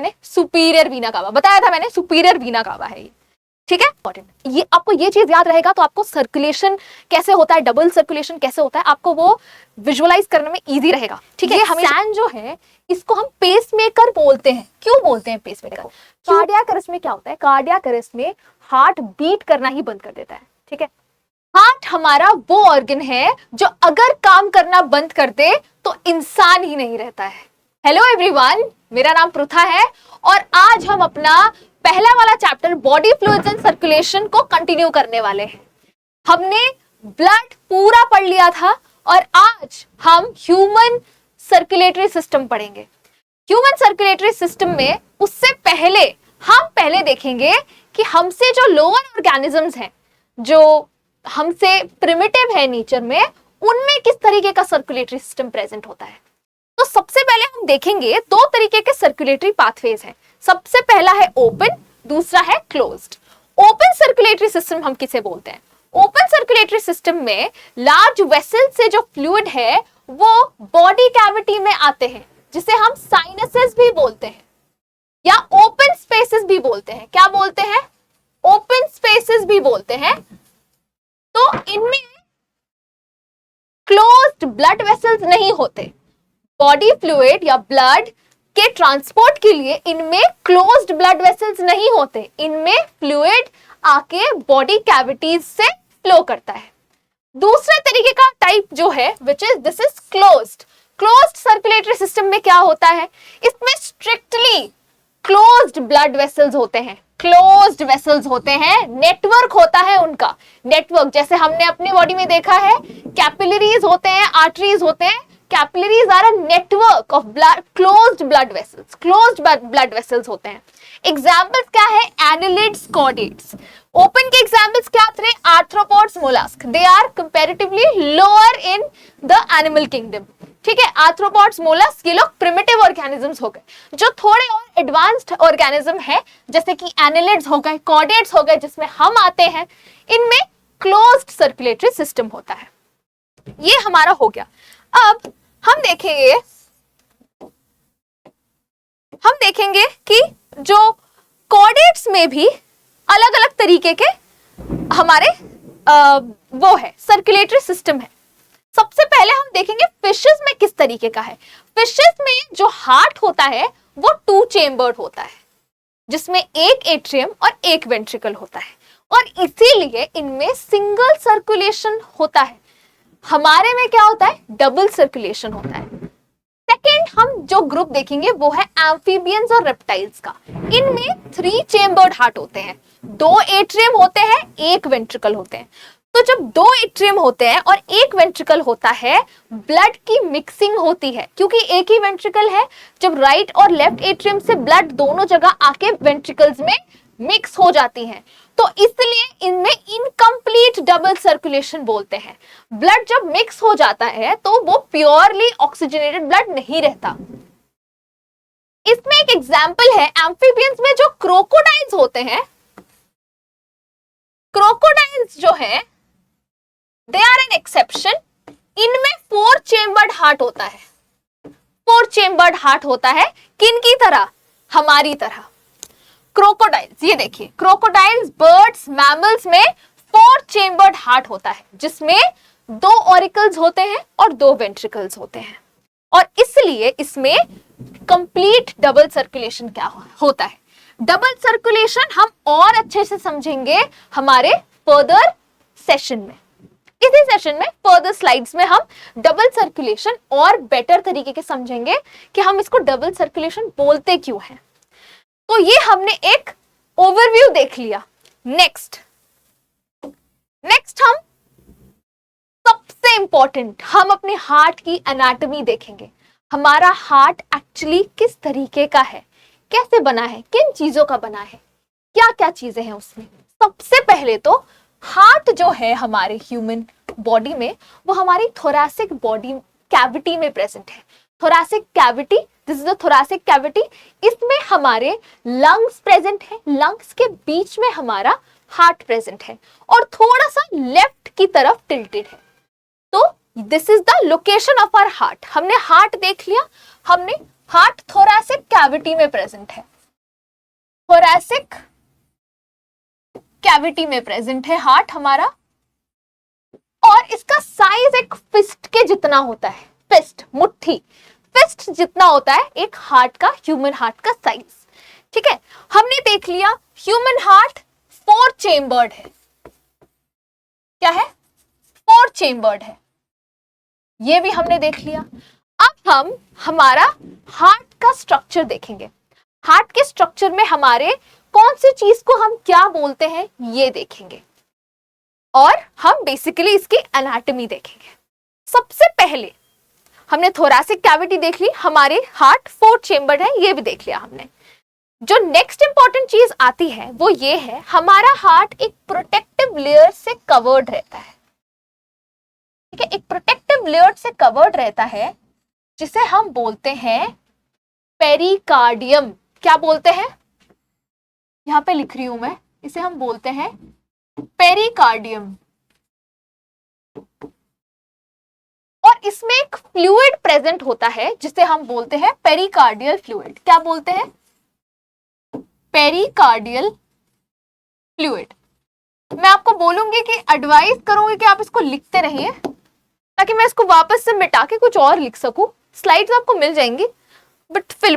मैंने सुपीरियर वीना कावा बताया था, मैंने सुपीरियर वीना कावा है ये, ठीक है। इंपॉर्टेंट, ये आपको ये चीज याद रहेगा तो आपको सर्कुलेशन कैसे होता है, डबल सर्कुलेशन कैसे होता है, आपको वो विजुअलाइज करने में इजी रहेगा, ठीक है। सैन जो है इसको हम पेसमेकर बोलते हैं। क्यों बोलते हैं पेसमेकर? कार्डियक अरेस्ट में क्या होता है, कार्डियक अरेस्ट में हार्ट बीट करना ही बंद कर देता है, ठीक है। हार्ट हमारा वो ऑर्गन है जो अगर काम करना बंद कर दे तो इंसान ही नहीं रहता है। हेलो एवरीवन, मेरा नाम पृथा है और आज हम अपना पहला वाला chapter body fluids and circulation को कंटिन्यू करने वाले हैं। हमने ब्लड पूरा पढ़ लिया था और आज हम ह्यूमन सर्कुलेटरी सिस्टम पढ़ेंगे। ह्यूमन सर्कुलेटरी सिस्टम में उससे पहले हम देखेंगे कि हमसे जो लोअर ऑर्गेनिजम्स हैं, जो हमसे प्रिमिटिव है नेचर में, उनमें किस तरीके का सर्कुलेटरी सिस्टम प्रेजेंट होता है। तो सबसे पहले हम देखेंगे दो तरीके के सर्कुलेटरी पाथवेज हैं। सबसे पहला है ओपन, दूसरा है क्लोज्ड। ओपन सर्कुलेटरी सिस्टम हम किसे बोलते हैं? ओपन सर्कुलेटरी सिस्टम में लार्ज वेसल से जो फ्लूइड है वो बॉडी कैविटी में आते हैं, जिसे हम साइनसेस भी बोलते हैं या ओपन स्पेसेस भी बोलते हैं। क्या बोलते हैं? ओपन स्पेसेस भी बोलते हैं। तो इनमें क्लोज्ड ब्लड वेसल्स नहीं होते। बॉडी फ्लूइड या ब्लड के ट्रांसपोर्ट के लिए इनमें क्लोज्ड ब्लड वेसल्स नहीं होते। इनमें फ्लूइड आके बॉडी कैविटीज से फ्लो करता है। दूसरे तरीके का टाइप जो है which is this is closed. Closed circulatory system में क्या होता है? इसमें स्ट्रिक्टली क्लोज्ड ब्लड वेसल्स होते हैं, क्लोज्ड वेसल्स होते हैं, नेटवर्क होता है उनका। नेटवर्क जैसे हमने अपनी बॉडी में देखा है, कैपिलरीज होते हैं, आर्टरीज होते हैं। Capillaries are a network of blood, closed blood vessels, closed blood vessels होते हैं। एग्जांपल्स क्या है? Annelids, chordates. ओपन के एग्जांपल्स क्या थे? Arthropods, mollusc. They are comparatively lower in the animal kingdom, ठीक है। आर्थ्रोपोड्स, मोलस्क, ये लोग प्रिमिटिव ऑर्गेनिजम्स हो गए। जो थोड़े और एडवांस्ड ऑर्गेनिज्म है जैसे कि एनालिड्स हो गए, कॉर्डेट्स हो गए, जिसमें हम आते हैं, इनमें क्लोज्ड सर्कुलेटरी सिस्टम होता है। ये हमारा हो गया। अब हम देखेंगे कि जो कॉर्डेट्स में भी अलग अलग तरीके के हमारे वो है सर्कुलेटरी सिस्टम है। सबसे पहले हम देखेंगे फिशेस में किस तरीके का है। फिशेस में जो हार्ट होता है वो 2 चेम्बर्ड होता है, जिसमें एक एट्रियम और एक वेंट्रिकल होता है, और इसीलिए इनमें सिंगल सर्कुलेशन होता है। हमारे में क्या होता है? डबल सर्कुलेशन होता है। सेकेंड हम जो ग्रुप देखेंगे वो है एम्फीबियंस और रेप्टाइल्स का। इनमें 3 चेम्बर्ड हार्ट होते हैं, 2 एट्रियम होते हैं, 1 वेंट्रिकल होते हैं। तो जब 2 एट्रियम होते हैं और 1 वेंट्रिकल होता है, ब्लड की मिक्सिंग होती है, क्योंकि एक ही वेंट्रिकल है। जब राइट और लेफ्ट एट्रियम से ब्लड दोनों जगह आके वेंट्रिकल्स में मिक्स हो जाती हैं, तो इसलिए इनमें इनकम्प्लीट डबल सर्कुलेशन बोलते हैं। ब्लड जब मिक्स हो जाता है तो वो प्योरली ऑक्सीजनेटेड ब्लड नहीं रहता। इसमें एक एग्जांपल है एम्फीबियंस में जो क्रोकोडाइल्स होते हैं। क्रोकोडाइल्स जो है दे आर एन एक्सेप्शन। इनमें 4 चेम्बर्ड हार्ट होता है। 4 चेम्बर्ड हार्ट होता है, किन की तरह? हमारी तरह। क्रोकोडाइल्स, ये देखिए, क्रोकोडाइल्स, बर्ड्स, मैमल्स में 4 चेम्बर्ड हार्ट होता है, जिसमें 2 ऑरिकल्स होते हैं और 2 वेंट्रिकल्स होते हैं, और इसलिए इसमें कंप्लीट डबल सर्कुलेशन क्या होता है। डबल सर्कुलेशन हम और अच्छे से समझेंगे हमारे फर्दर सेशन में। इसी सेशन में फर्दर स्लाइड्स में हम डबल सर्कुलेशन और बेटर तरीके के समझेंगे कि हम इसको डबल सर्कुलेशन बोलते क्यों हैं। तो ये हमने एक ओवरव्यू देख लिया। नेक्स्ट हम सबसे इंपॉर्टेंट हम अपने हार्ट की एनाटॉमी देखेंगे। हमारा हार्ट एक्चुअली किस तरीके का है, कैसे बना है, किन चीजों का बना है, क्या क्या चीजें हैं उसमें। सबसे पहले तो हार्ट जो है हमारे ह्यूमन बॉडी में, वो हमारी थोरैसिक बॉडी कैविटी में प्रेजेंट है। Thoracic cavity, this is the thoracic cavity. इसमें हमारे लंग्स प्रेजेंट है, लंग्स के बीच में हमारा हार्ट प्रेजेंट है और थोड़ा सा लेफ्ट की तरफ टिल्टेड है। तो this is the location of our heart. हमने हार्ट देख लिया, हमने हार्ट थोरैसिक कैविटी में प्रेजेंट है, थोरैसिक कैविटी में प्रेजेंट है हार्ट हमारा, और इसका साइज एक फिस्ट के जितना होता है, फिस्ट मुट्ठी, फिस्ट जितना होता है एक हार्ट का, ह्यूमन हार्ट का साइज। ठीक है, हमने देख लिया ह्यूमन हार्ट 4 चेम्बर्ड है। क्या है? 4 चेम्बर्ड है, ये भी हमने देख लिया। अब हम हमारा हार्ट का स्ट्रक्चर देखेंगे। हार्ट के स्ट्रक्चर में हमारे कौन सी चीज को हम क्या बोलते हैं ये देखेंगे, और हम बेसिकली इसकी एनाटॉमी देखेंगे। सबसे पहले हमने थोरैसिक कैविटी देख ली, हमारे हार्ट 4 चेम्बर्ड है, ये भी देख लिया हमने। जो नेक्स्ट इंपॉर्टेंट चीज आती है वो ये है, हमारा हार्ट एक प्रोटेक्टिव लेयर से कवर्ड रहता है। ठीक है, एक प्रोटेक्टिव लेयर से कवर्ड रहता है जिसे हम बोलते हैं पेरिकार्डियम। क्या बोलते हैं? यहां पे लिख रही हूं मैं, इसे हम बोलते हैं पेरिकार्डियम। और इसमें एक फ्लूइड प्रेजेंट होता है जिसे हम बोलते हैं पेरिकार्डियल फ्लूइड। क्या बोलते हैं? Pericardial fluid. मैं आपको बोलूंगी कि एडवाइस करूंगी कि आप इसको लिखते रहिए ताकि मैं इसको वापस से मिटा के कुछ और लिख सकूं। स्लाइड्स आपको मिल जाएंगी, बट फिर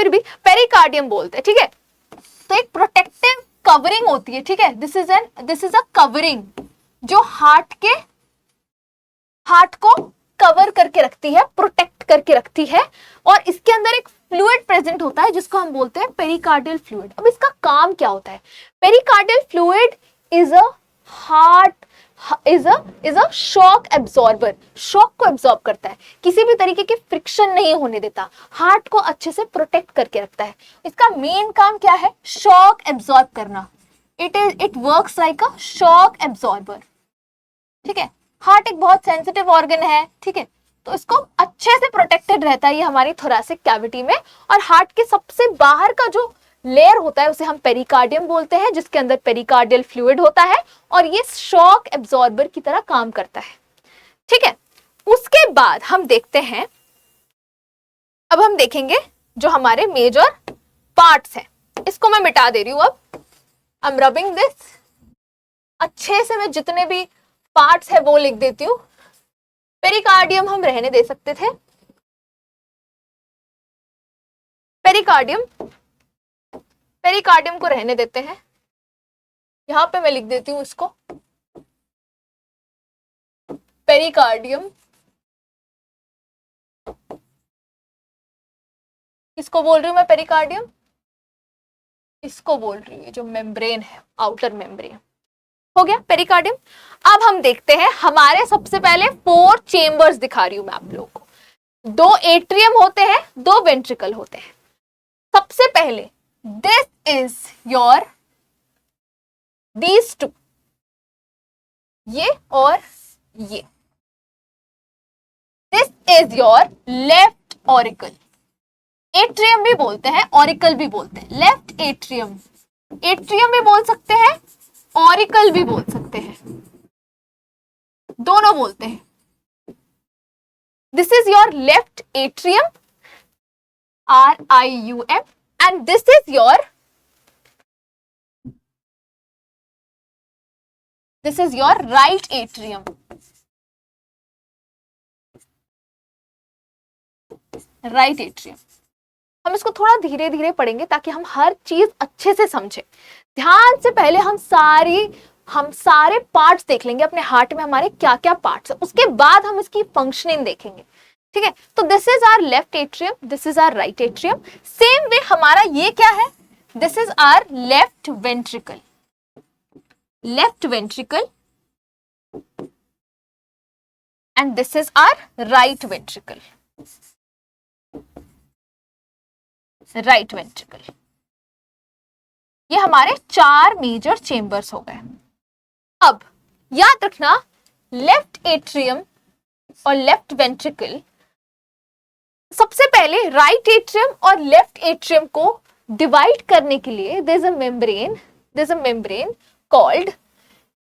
भी पेरिकार्डियम बोलते हैं। ठीक है, तो एक प्रोटेक्टिव कवरिंग होती है। ठीक है, दिस इज अ कवरिंग जो हार्ट को कवर करके रखती है, प्रोटेक्ट करके रखती है, और इसके अंदर एक फ्लूइड प्रेजेंट होता है जिसको हम बोलते हैं पेरिकार्डियल फ्लूइड। अब इसका काम क्या होता है? Pericardial fluid is a shock absorber. Shock को एब्जॉर्ब करता है, किसी भी तरीके की फ्रिक्शन नहीं होने देता, हार्ट को अच्छे से प्रोटेक्ट करके रखता है। इसका मेन काम क्या है? शॉक एब्जॉर्ब करना। It works like a shock absorber. ठीक है, हार्ट एक बहुत सेंसिटिव ऑर्गन है। ठीक है, तो इसको अच्छे से प्रोटेक्टेड रहता है ये हमारी थोरैसिक कैविटी में, और हार्ट के सबसे बाहर का जो लेयर होता है उसे हम पेरिकार्डियम बोलते हैं, जिसके अंदर पेरिकार्डियल फ्लूइड होता है और ये शॉक एब्जॉर्बर की तरह काम करता है। ठीक है, उसके बाद हम देखते हैं, अब हम देखेंगे जो हमारे मेजर पार्ट्स हैं। इसको मैं मिटा दे रही हूं, अब आई एम रबिंग दिस। अच्छे से मैं जितने भी पार्ट्स है वो लिख देती हूं। पेरिकार्डियम हम रहने दे सकते थे, पेरिकार्डियम को रहने देते हैं। यहां पे मैं लिख देती हूं इसको पेरिकार्डियम। किसको बोल रही हूं मैं पेरिकार्डियम? इसको बोल रही हूँ, जो मेम्ब्रेन है, आउटर मेम्ब्रेन। हो गया पेरिकार्डियम। अब हम देखते हैं, हमारे सबसे पहले 4 चेम्बर्स दिखा रही हूं मैं आप लोगों को। 2 एट्रियम होते हैं, 2 वेंट्रिकल होते हैं। सबसे पहले दिस इज योर, दीज 2, ये और ये, this is your left auricle. Atrium भी बोलते हैं, ऑरिकल भी बोलते हैं। लेफ्ट एट्रियम, एट्रियम भी बोल सकते हैं, ऑरिकल भी बोल सकते हैं, दोनों बोलते हैं। This is your left atrium, RIUM, and this is your right atrium. Right atrium. हम इसको थोड़ा धीरे धीरे पढ़ेंगे ताकि हम हर चीज अच्छे से समझें। ध्यान से पहले हम सारे पार्ट्स देख लेंगे अपने हार्ट में, हमारे क्या क्या पार्ट्स है, उसके बाद हम इसकी फंक्शनिंग देखेंगे। ठीक है, तो this is our left atrium, this is our right atrium. Same way हमारा ये क्या है? This is our left ventricle, and this is our right ventricle, right ventricle. ये हमारे 4 मेजर चेंबर्स हो गए। अब याद रखना, लेफ्ट एट्रियम और लेफ्ट वेंट्रिकल, सबसे पहले राइट एट्रियम और लेफ्ट एट्रियम को डिवाइड करने के लिए there is a membrane called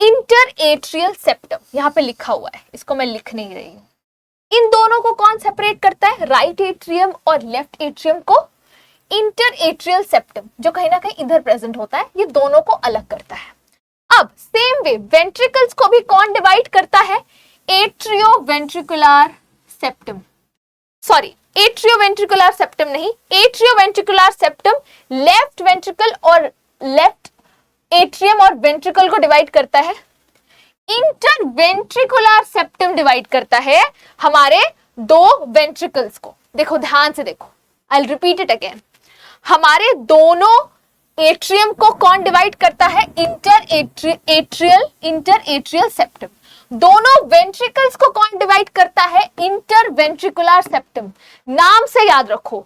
inter atrial septum. यहां पे लिखा हुआ है, इसको मैं लिख नहीं रही हूं, इन दोनों को कौन सेपरेट करता है? राइट एट्रियम और लेफ्ट एट्रियम को इंटर एट्रियल सेप्टम, जो कहीं ना कहीं इधर प्रेजेंट होता है, ये दोनों को अलग करता है। अब सेम वे वेंट्रिकल्स को भी कौन डिवाइड करता है? Atrioventricular septum, sorry atrioventricular septum नहीं, atrioventricular septum left ventricle और लेफ्ट एट्रियम और वेंट्रिकल को डिवाइड करता है। इंटर वेंट्रिकुलर सेप्टम डिवाइड करता है हमारे दो वेंट्रिकल्स को। देखो ध्यान से देखो, I will repeat it again. हमारे दोनों एट्रियम को कौन डिवाइड करता है? Inter atrial septum. दोनों वेंट्रिकल्स को कौन डिवाइड करता है? Inter ventricular septum. नाम से याद रखो,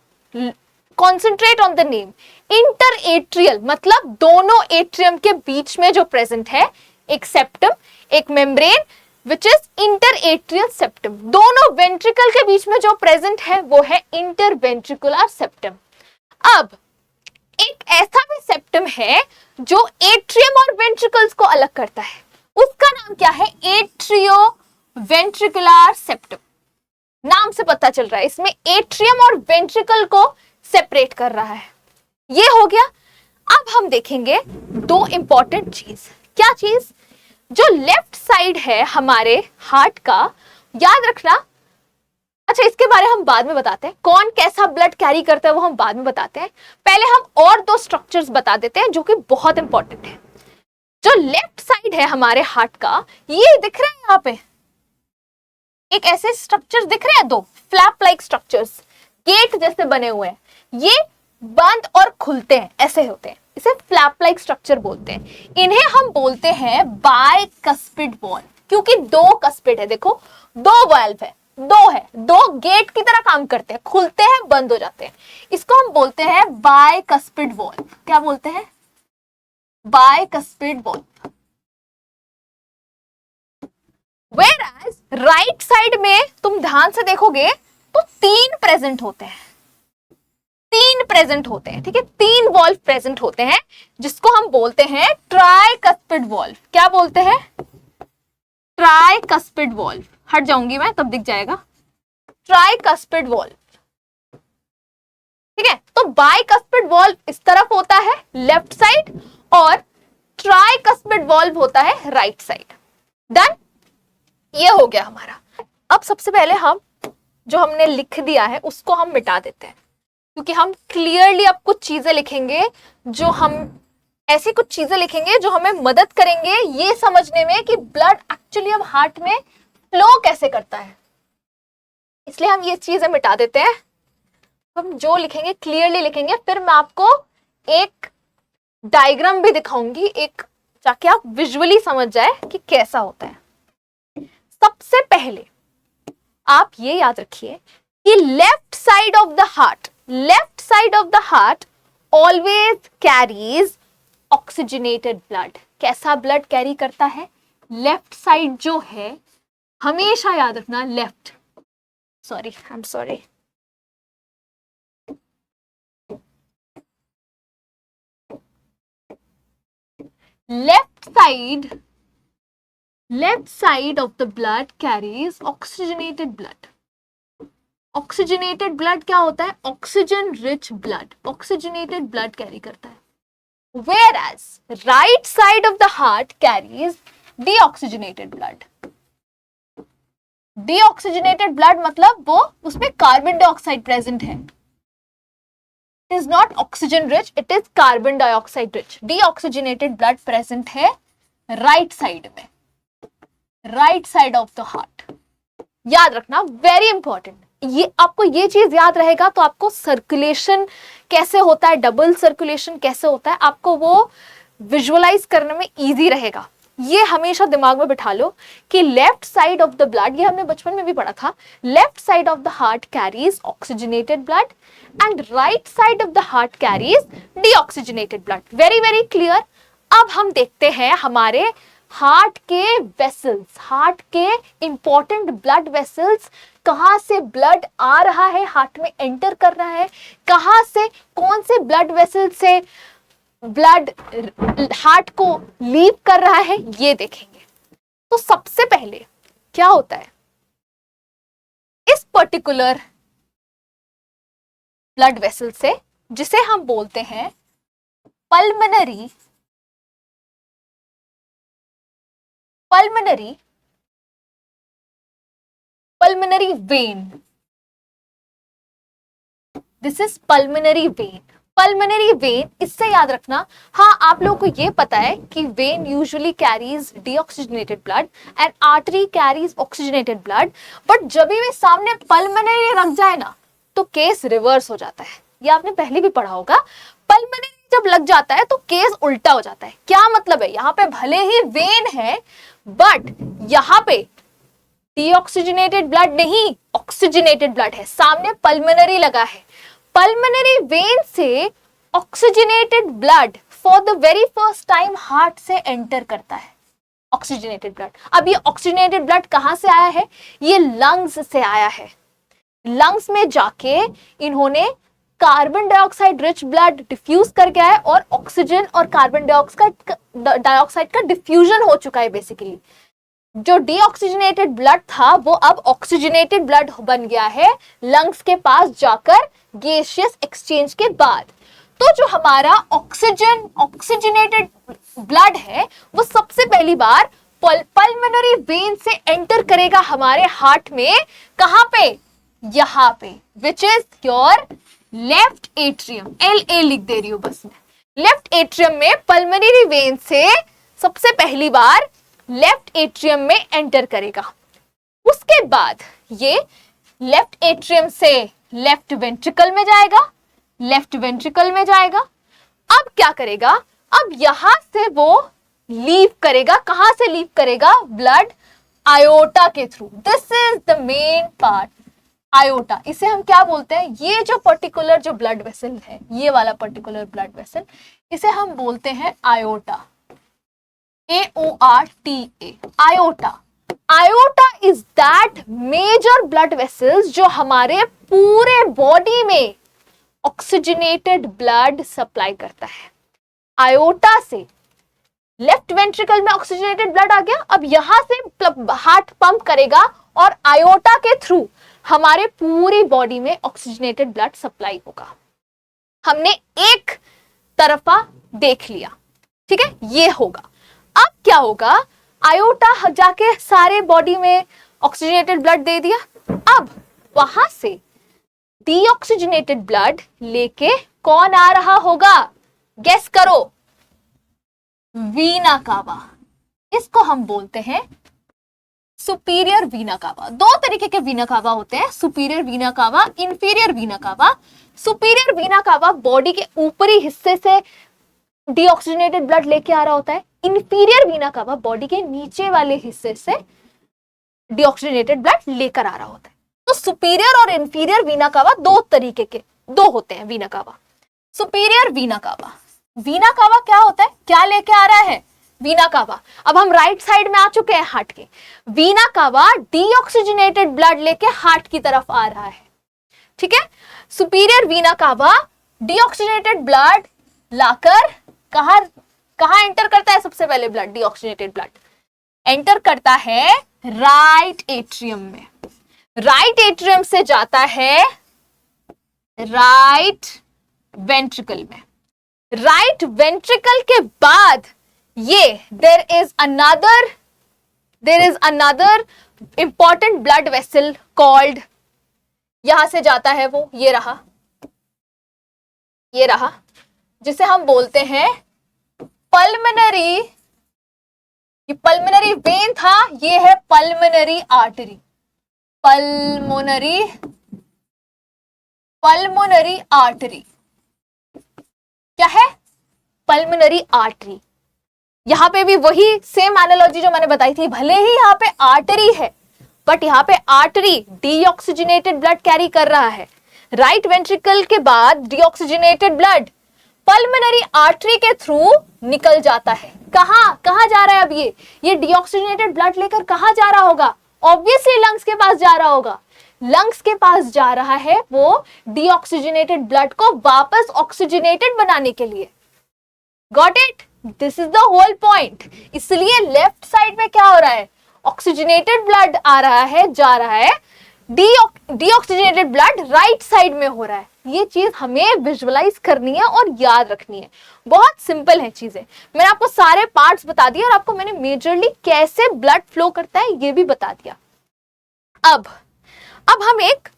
concentrate on the name. Inter atrial मतलब दोनों एट्रियम के बीच में जो प्रेजेंट है एक सेप्टम, एक membrane which is inter atrial septum. दोनों वेंट्रिकल के बीच में जो प्रेजेंट है वो है इंटर वेंट्रिकुलर सेप्टम। अब एक ऐसा भी सेप्टम है जो एट्रियम और वेंट्रिकल्स को अलग करता है, उसका नाम क्या है? Atrioventricular septum. नाम से पता चल रहा है इसमें एट्रियम और वेंट्रिकल को सेपरेट कर रहा है। ये हो गया। अब हम देखेंगे दो इंपॉर्टेंट चीज। क्या चीज? जो लेफ्ट साइड है हमारे हार्ट का, याद रखना। अच्छा, इसके बारे हम बाद में बताते हैं, कौन कैसा ब्लड कैरी करता है वो हम बाद में बताते हैं। पहले हम और दो स्ट्रक्चर्स बता देते हैं जो कि बहुत इंपॉर्टेंट है। जो लेफ्ट साइड है हमारे हार्ट का, ये दिख रहा है यहाँ पे, एक ऐसे स्ट्रक्चर्स दिख रहे हैं, दो फ्लैप लाइक स्ट्रक्चर्स, गेट जैसे बने हुए हैं। ये बंद और खुलते हैं, ऐसे होते हैं, इसे फ्लैप लाइक स्ट्रक्चर बोलते हैं। इन्हें हम बोलते हैं बाइकस्पिड वॉल्व, क्योंकि दो कस्पिड है। देखो दो वाल्व है, दो गेट की तरह काम करते हैं, खुलते हैं बंद हो जाते हैं। इसको हम बोलते हैं बाइकस्पिड वॉल्व। क्या बोलते हैं? Bicuspid valve. Whereas right side में तुम ध्यान से देखोगे तो तीन प्रेजेंट होते हैं, ठीक है, तीन वॉल्व प्रेजेंट होते हैं, जिसको हम बोलते हैं ट्राइकस्पिड वॉल्व। क्या बोलते हैं? Tricuspid valve. हट जाऊंगी मैं तब दिख जाएगा, ट्राइकस्पिड वॉल्व। ठीक है, तो बाइकस्पिड वॉल्व इस तरफ होता है लेफ्ट साइड, और ट्राइकस्पिड वॉल्व होता है राइट साइड। डन? ये हो गया हमारा। अब सबसे पहले हम जो हमने लिख दिया है उसको हम मिटा देते हैं, क्योंकि हम क्लियरली अब कुछ चीजें लिखेंगे, जो हम ऐसी कुछ चीजें लिखेंगे जो हमें मदद करेंगे ये समझने में कि ब्लड एक्चुअली अब हार्ट में फ्लो कैसे करता है। इसलिए हम ये चीजें मिटा देते हैं। हम जो लिखेंगे क्लियरली लिखेंगे, फिर मैं आपको एक डायग्राम भी दिखाऊंगी, एक, ताकि आप विजुअली समझ जाए कि कैसा होता है। सबसे पहले आप ये याद रखिए कि left side of the heart always carries oxygenated blood. कैसा ब्लड कैरी करता है? लेफ्ट साइड जो है, हमेशा याद रखना, left side of the blood carries oxygenated blood. Oxygenated blood क्या होता है? Oxygen rich blood, oxygenated blood carry करता है। Whereas right side of the heart carries deoxygenated blood. Deoxygenated blood मतलब वो, उसमें कार्बन डाइऑक्साइड प्रेजेंट है। It is not oxygen rich, it is carbon dioxide rich. Deoxygenated blood present है right side में, right side of the heart. याद रखना, very important. ये आपको ये चीज याद रहेगा तो आपको सर्कुलेशन कैसे होता है, डबल सर्कुलेशन कैसे होता है, आपको वो विजुअलाइज करने में इजी रहेगा। ये हमेशा दिमाग में बिठा लो कि left side of the blood, ये हमने बचपन में भी पढ़ा था, left side of the heart carries oxygenated blood and right side of the heart carries deoxygenated blood. Very very clear. अब हम देखते हैं हमारे हार्ट के वेसल्स, हार्ट के इंपॉर्टेंट ब्लड वेसल्स, कहां से ब्लड आ रहा है, हार्ट में एंटर कर रहा है, कहां से, कौन से ब्लड वेसल से ब्लड हार्ट को लीव कर रहा है, ये देखेंगे। तो सबसे पहले क्या होता है, इस पर्टिकुलर ब्लड वेसल से, जिसे हम बोलते हैं pulmonary vein, this is pulmonary vein. Pulmonary vein, इससे याद रखना, हाँ आप लोगों को ये पता है कि when usually carries deoxygenated blood and artery carries oxygenated blood, but जब भी सामने पल्मोनरी रख जाए ना तो केस रिवर्स हो जाता है। ये आपने पहले भी पढ़ा होगा, पल्मोनरी जब लग जाता है तो केस उल्टा हो जाता है। क्या मतलब है, यहाँ पे भले ही वेन है बट यहाँ पे डीऑक्सीजनेटेड ब्लड नहीं, ऑक्सीजनेटेड ब्लड है, सामने पल्मोनरी लगा है। पल्मोनरी वेन से oxygenated blood for the very first time heart से एंटर करता है, ऑक्सीजनेटेड ब्लड। अब ये ऑक्सीजनेटेड ब्लड कहां से आया है, ये लंग्स से आया है। लंग्स में जाके इन्होंने carbon dioxide rich blood diffuse करके आया और ऑक्सीजन और कार्बन डाइऑक्साइड का डिफ्यूजन हो चुका है। बेसिकली जो डीऑक्सीजनेटेड ब्लड था वो अब ऑक्सीजनेटेड ब्लड बन गया है लंग्स के पास जाकर गैसियस एक्सचेंज के बाद। तो जो हमारा ऑक्सीजनेटेड ब्लड है वो सबसे पहली बार पल्मोनरी वेन से एंटर करेगा हमारे हार्ट में। कहां पे, यहां पे, which is your left atrium. LA लिख दे रही हूं बस मैं। लेफ्ट एट्रियम में पल्मोनरी वेन से सबसे पहली बार लेफ्ट एट्रियम में एंटर करेगा। उसके बाद ये लेफ्ट एट्रियम से लेफ्ट वेंट्रिकल में जाएगा, लेफ्ट वेंट्रिकल में जाएगा। अब क्या करेगा, अब यहां से वो लीव करेगा। कहां से लीव करेगा, ब्लड आयोटा के through. This is the main part, iota. इसे हम क्या बोलते हैं, ये जो पर्टिकुलर जो ब्लड वेसल है, ये वाला पर्टिकुलर ब्लड वेसल, इसे हम बोलते हैं iota, AORTA, iota. Iota is that major blood vessels जो हमारे पूरे बॉडी में ऑक्सीजनेटेड ब्लड सप्लाई करता है। आयोटा से लेफ्ट वेंट्रिकल में ऑक्सीजनेटेड ब्लड आ गया। अब यहां से हार्ट पंप करेगा और आयोटा के थ्रू हमारे पूरी बॉडी में ऑक्सीजनेटेड ब्लड सप्लाई होगा। हमने एक तरफा देख लिया, ठीक है, ये होगा। अब क्या होगा, आयोटा जाके सारे बॉडी में ऑक्सीजनेटेड ब्लड दे दिया। अब वहां से डीऑक्सीजनेटेड ब्लड लेके कौन आ रहा होगा, गेस करो, वीना कावा। इसको हम बोलते हैं सुपीरियर वीना कावा। दो तरीके के वीना कावा होते हैं, सुपीरियर वीना कावा, इंफीरियर वीना कावा। सुपीरियर वीना कावा बॉडी के ऊपरी हिस्से से डीऑक्सीजनेटेड ब्लड लेके आ रहा होता है। इंफीरियर वीना कावा बॉडी के नीचे वाले हिस्से से डीऑक्सीजनेटेड ब्लड लेकर आ रहा होता है। तो सुपीरियर और इंफीरियर वीना कावा दो तरीके के दो होते हैं वीना कावा। सुपीरियर वीना कावा, वीना कावा क्या होता है, क्या लेके आ रहा है वीना कावा। अब हम राइट साइड में आ चुके हैं हार्ट के। वीना कावा डीऑक्सीजनेटेड ब्लड लेके हार्ट की तरफ आ रहा है, ठीक है। सुपीरियर वीना कावा डीऑक्सीजनेटेड ब्लड लाकर कहां एंटर करता है, सबसे पहले ब्लड, डीऑक्सीजनेटेड ब्लड एंटर करता है राइट एट्रियम में। राइट एट्रियम से जाता है राइट वेंट्रिकल में। राइट वेंट्रिकल के बाद ये there is another important blood vessel called, यहां से जाता है वो, ये रहा, जिसे हम बोलते हैं पल्मोनरी। ये पल्मोनरी वेन था, ये है पल्मोनरी आर्टरी। पल्मोनरी आर्टरी क्या है, पल्मोनरी आर्टरी। यहां पे भी वही सेम एनालॉजी जो मैंने बताई थी, भले ही यहां पे आर्टरी है बट यहां पे आर्टरी डीऑक्सीजनेटेड ब्लड कैरी कर रहा है। राइट वेंट्रिकल के बाद डीऑक्सीजनेटेड ब्लड पल्मोनरी आर्टरी के थ्रू निकल जाता है। कहां जा रहा है अब ये डीऑक्सीजनेटेड ब्लड लेकर कहां जा रहा होगा, ऑब्वियसली लंग्स के पास जा रहा होगा। लंग्स के पास जा रहा है वो डीऑक्सीजनेटेड ब्लड को वापस ऑक्सीजनेटेड बनाने के लिए। Got it, this is the whole point. इसलिए लेफ्ट साइड में क्या हो रहा है, ऑक्सीजनेटेड ब्लड आ रहा है, जा रहा है डीऑक्सीजनेटेड ब्लड राइट साइड में हो रहा है। ये चीज हमें विजुअलाइज करनी है और याद रखनी है। बहुत सिंपल है चीजें, मैंने आपको सारे पार्ट्स बता दिए और आपको मैंने मेजरली कैसे ब्लड फ्लो करता है ये भी बता दिया। अब हम एक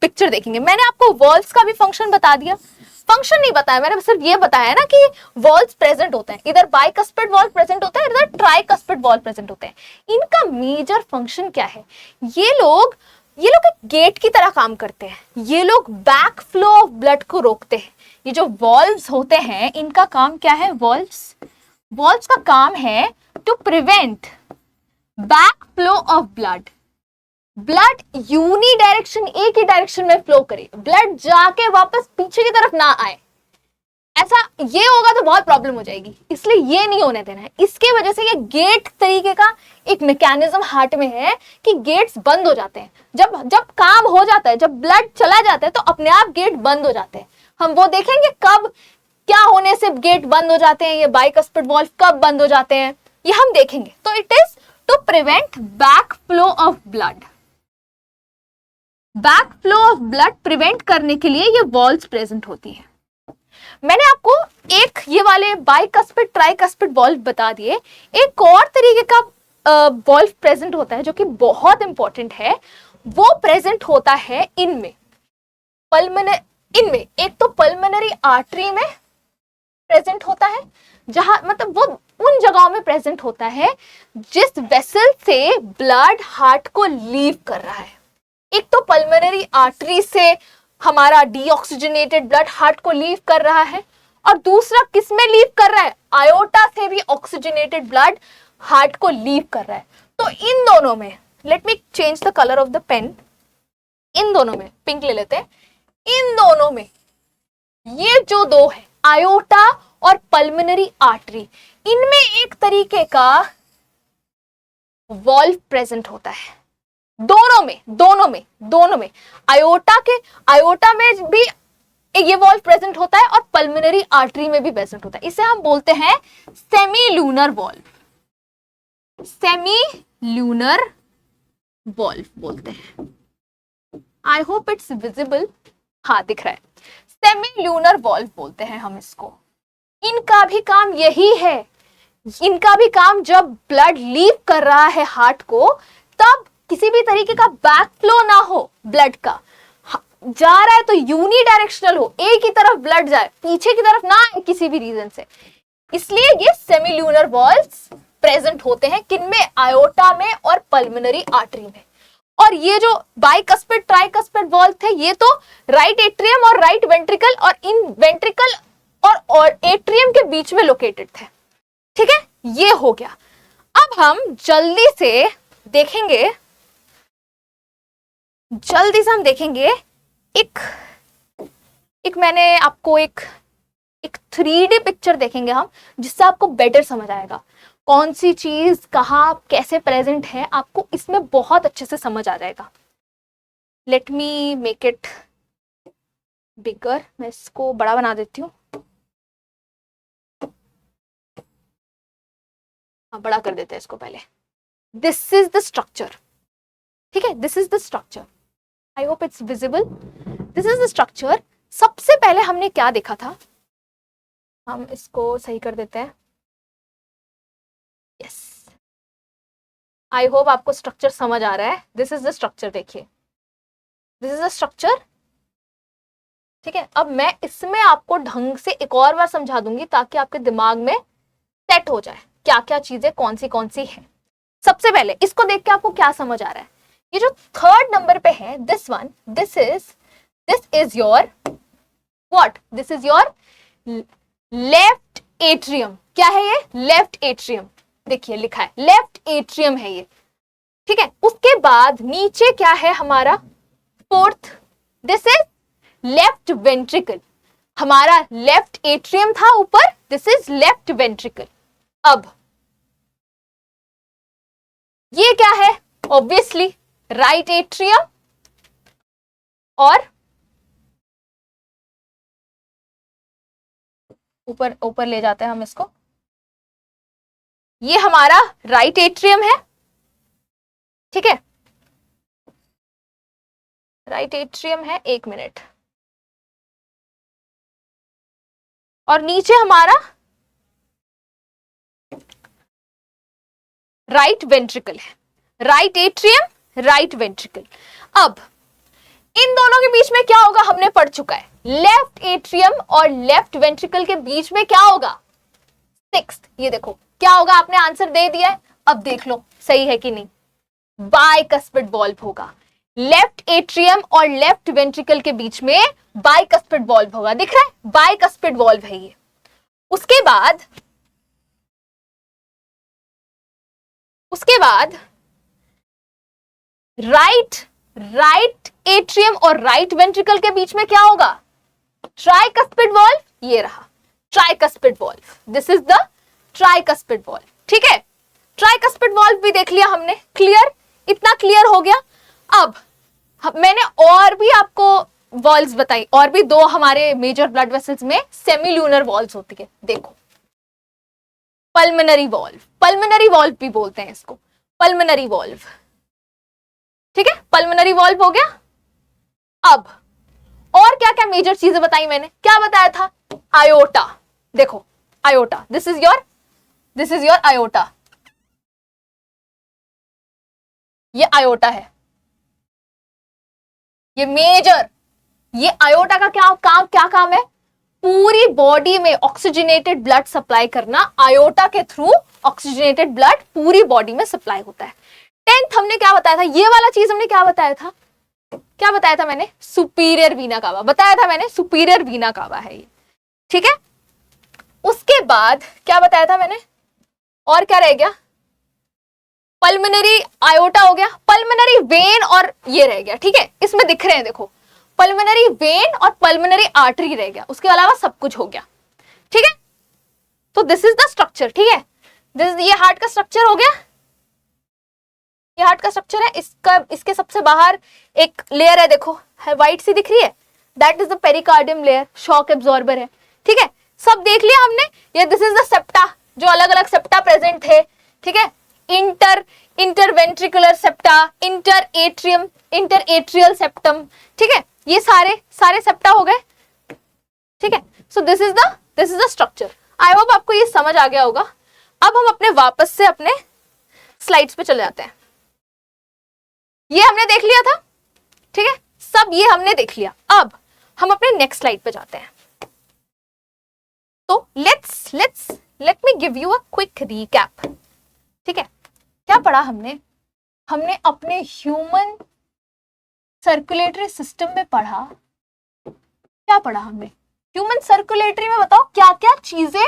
पिक्चर देखेंगे। मैंने आपको वॉल्स का भी फंक्शन बता दिया, फंक्शन नहीं बताया मैंने, सिर्फ ये बताया ना कि वॉल्स प्रेजेंट होते हैं, इधर बाइकस्पिड वॉल्व प्रेजेंट होता है, इधर ट्राइकस्पिड वॉल्व प्रेजेंट होते हैं। इनका मेजर फंक्शन क्या है? ये लोग एक गेट की तरह काम करते हैं। ये लोग बैक फ्लो ऑफ ब्लड को रोकते हैं। ये जो वॉल्व्स होते हैं इनका काम क्या है? वॉल्व्स का काम है to prevent back flow of blood unidirection, एक ही डायरेक्शन में फ्लो करे, ब्लड जाके वापस पीछे की तरफ ना आए। ऐसा ये होगा तो बहुत प्रॉब्लम हो जाएगी, इसलिए ये नहीं होने देना है। इसके वजह से ये गेट तरीके का एक मैकेनिज्म हार्ट में है कि गेट्स बंद हो जाते हैं। जब काम हो जाता है, जब ब्लड चला जाता है तो अपने आप गेट बंद हो जाते हैं। हम वो देखेंगे कब क्या होने से गेट बंद हो जाते हैं, ये बाइकस्पिड वॉल्व कब बंद हो जाते हैं, ये हम देखेंगे। तो it is to prevent back flow of blood. Back flow of blood prevent करने के लिए ये वॉल्व्स प्रेजेंट होती है। मैंने आपको एक ये वाले बाइकस्पिड ट्राइकस्पिड वॉल्व बता दिए। एक और तरीके का वॉल्व प्रेजेंट होता है जो कि बहुत इंपॉर्टेंट है, वो प्रेजेंट होता है इनमें एक तो पल्मोनरी आर्टरी में प्रेजेंट होता है, जहां मतलब वो उन जगहों में प्रेजेंट होता है जिस वेसल से ब्लड हार्ट को लीव कर रहा है। एक तो पल्मोनरी आर्टरी से हमारा डीऑक्सीजनेटेड ब्लड हार्ट को लीव कर रहा है, और दूसरा किस में लीव कर रहा है? आयोटा से भी ऑक्सीजनेटेड ब्लड हार्ट को लीव कर रहा है। तो इन दोनों में, let me change the colour of the pen, इन दोनों में पिंक ले लेते हैं, इन दोनों में ये जो दो है आयोटा और पल्मोनरी आर्टरी, इनमें एक तरीके का वॉल्व प्रेजेंट होता है। दोनों में आयोटा में भी ये वॉल्व प्रेजेंट होता है और पल्मोनरी आर्टरी में भी प्रेजेंट होता है। इसे हम बोलते हैं सेमील्यूनर वॉल्व बोलते हैं। आई होप इट्स विजिबल, हाँ दिख रहा है। सेमील्यूनर वॉल्व बोलते हैं हम इसको। इनका भी काम यही है, इनका भी काम जब ब्लड लीव कर रहा है हार्ट को, तब किसी भी तरीके का बैक फ्लो ना हो, ब्लड का जा रहा है तो यूनिडायरेक्शनल हो, एक ही तरफ ब्लड जाए, पीछे की तरफ ना आए किसी भी रीजन से। इसलिए ये सेमील्यूनर वॉल्व्स प्रेजेंट होते हैं किनमें? आयोटा में और पल्मोनरी आर्टरी में। और ये जो बाइकस्पिड ट्राइकस्पिड वॉल्व थे, ये तो राइट एट्रियम और राइट वेंट्रिकल और इन वेंट्रिकल और एट्रियम के बीच में लोकेटेड थे। ठीक है, ये हो गया। अब हम जल्दी से हम देखेंगे एक मैंने आपको एक 3D पिक्चर देखेंगे हम, जिससे आपको बेटर समझ आएगा कौन सी चीज कहाँ कैसे प्रेजेंट है, आपको इसमें बहुत अच्छे से समझ आ जाएगा। Let me make it bigger, मैं इसको बड़ा बना देती हूँ, बड़ा कर देते हैं इसको पहले। दिस इज द स्ट्रक्चर, ठीक है, this is the structure. I hope it's visible. This is the structure. सबसे पहले हमने क्या देखा था, हम इसको सही कर देते हैं। यस, आई होप आपको स्ट्रक्चर समझ आ रहा है। दिस इज द स्ट्रक्चर, देखिए दिस इज द स्ट्रक्चर। ठीक है, अब मैं इसमें आपको ढंग से एक और बार समझा दूंगी ताकि आपके दिमाग में सेट हो जाए क्या क्या चीजें कौन सी हैं। सबसे पहले इसको देख के आपको क्या समझ आ रहा है? ये जो 3rd नंबर पे है, this one, this is your what? This is your left atrium. क्या है ये? Left atrium. देखिए लिखा है लेफ्ट एट्रियम है ये, ठीक है। उसके बाद नीचे क्या है हमारा? 4th, this is left ventricle. हमारा लेफ्ट एट्रियम था ऊपर, दिस इज लेफ्ट वेंट्रिकल। अब ये क्या है? ऑब्वियसली राइट एट्रियम, और ऊपर ले जाते हैं हम इसको, ये हमारा राइट एट्रियम है, ठीक है। राइट एट्रियम है, 1 मिनट, और नीचे हमारा राइट वेंट्रिकल है, राइट एट्रियम, राइट वेंट्रिकल। अब इन दोनों के बीच में क्या होगा हमने पढ़ चुका है, लेफ्ट एट्रियम और लेफ्ट वेंट्रिकल के बीच में क्या होगा, सिक्स्थ, ये देखो क्या होगा, आपने आंसर दे दिया है, अब देख लो सही है कि नहीं, बाइकस्पिड वॉल्व होगा। लेफ्ट एट्रियम और लेफ्ट वेंट्रिकल के बीच में बाइकस्पिड वॉल्व होगा, दिख रहा है, बाइकस्पिड वॉल्व है ये। उसके बाद राइट एट्रियम और राइट वेंट्रिकल के बीच में क्या होगा, ट्राइकस्पिड वॉल्व, ये रहा tricuspid valve, this is the tricuspid valve. ठीक है, ट्राइकस्पिड वॉल्व भी देख लिया हमने, क्लियर, इतना क्लियर हो गया। अब मैंने और भी आपको वॉल्व्स बताई, और भी दो हमारे मेजर ब्लड वेसल्स में सेमील्यूनर वॉल्व्स होती है, देखो पल्मोनरी वॉल्व, पल्मोनरी वॉल्व भी बोलते हैं इसको, पल्मोनरी वॉल्व। ठीक है, पल्मोनरी वॉल्व हो गया। अब और क्या क्या मेजर चीजें बताई मैंने, क्या बताया था, आयोटा, देखो iota, this is your iota, ये आयोटा है, ये मेजर, ये आयोटा का क्या काम है, पूरी बॉडी में ऑक्सीजनेटेड ब्लड सप्लाई करना, आयोटा के थ्रू ऑक्सीजनेटेड ब्लड पूरी बॉडी में सप्लाई होता है। 10th हमने क्या बताया था, ये वाला चीज हमने क्या बताया था, क्या बताया था मैंने, सुपीरियर वीना कावा बताया था मैंने, सुपीरियर वीना कावा है ये। ठीक है, उसके बाद क्या बताया था मैंने, और क्या रह गया, पल्मोनरी आयोटा हो गया, पल्मोनरी वेन और ये रह गया। ठीक है, इसमें दिख रहे हैं देखो, पल्मोनरी वेन और पल्मोनरी आर्टरी रह गया, उसके अलावा सब कुछ हो गया। ठीक है, तो दिस इज द स्ट्रक्चर। ठीक है, ये हार्ट का स्ट्रक्चर हो गया, ये हार्ट का स्ट्रक्चर है। इसके सबसे बाहर एक लेयर है, देखो है व्हाइट सी दिख रही है, that is the pericardium layer, shock absorber है। ठीक है, सब देख लिया हमने, ये दिस इज द सेप्टा, जो अलग अलग सेप्टा प्रेजेंट थे। ठीक है, interventricular septa, inter atrial septum. ठीक है, ये सारे सेप्टा हो गए। ठीक है, so this is the structure. I hope आपको ये समझ आ गया होगा। अब हम अपने वापस से अपने स्लाइड्स पे चले जाते हैं। ये हमने देख लिया था, ठीक है, सब ये हमने देख लिया। अब हम अपने नेक्स्ट स्लाइड पे जाते हैं। तो let me give you a quick recap. ठीक है, क्या पढ़ा हमने अपने ह्यूमन सर्कुलेटरी सिस्टम में पढ़ा, क्या पढ़ा हमने ह्यूमन सर्कुलेटरी में, बताओ क्या क्या चीजें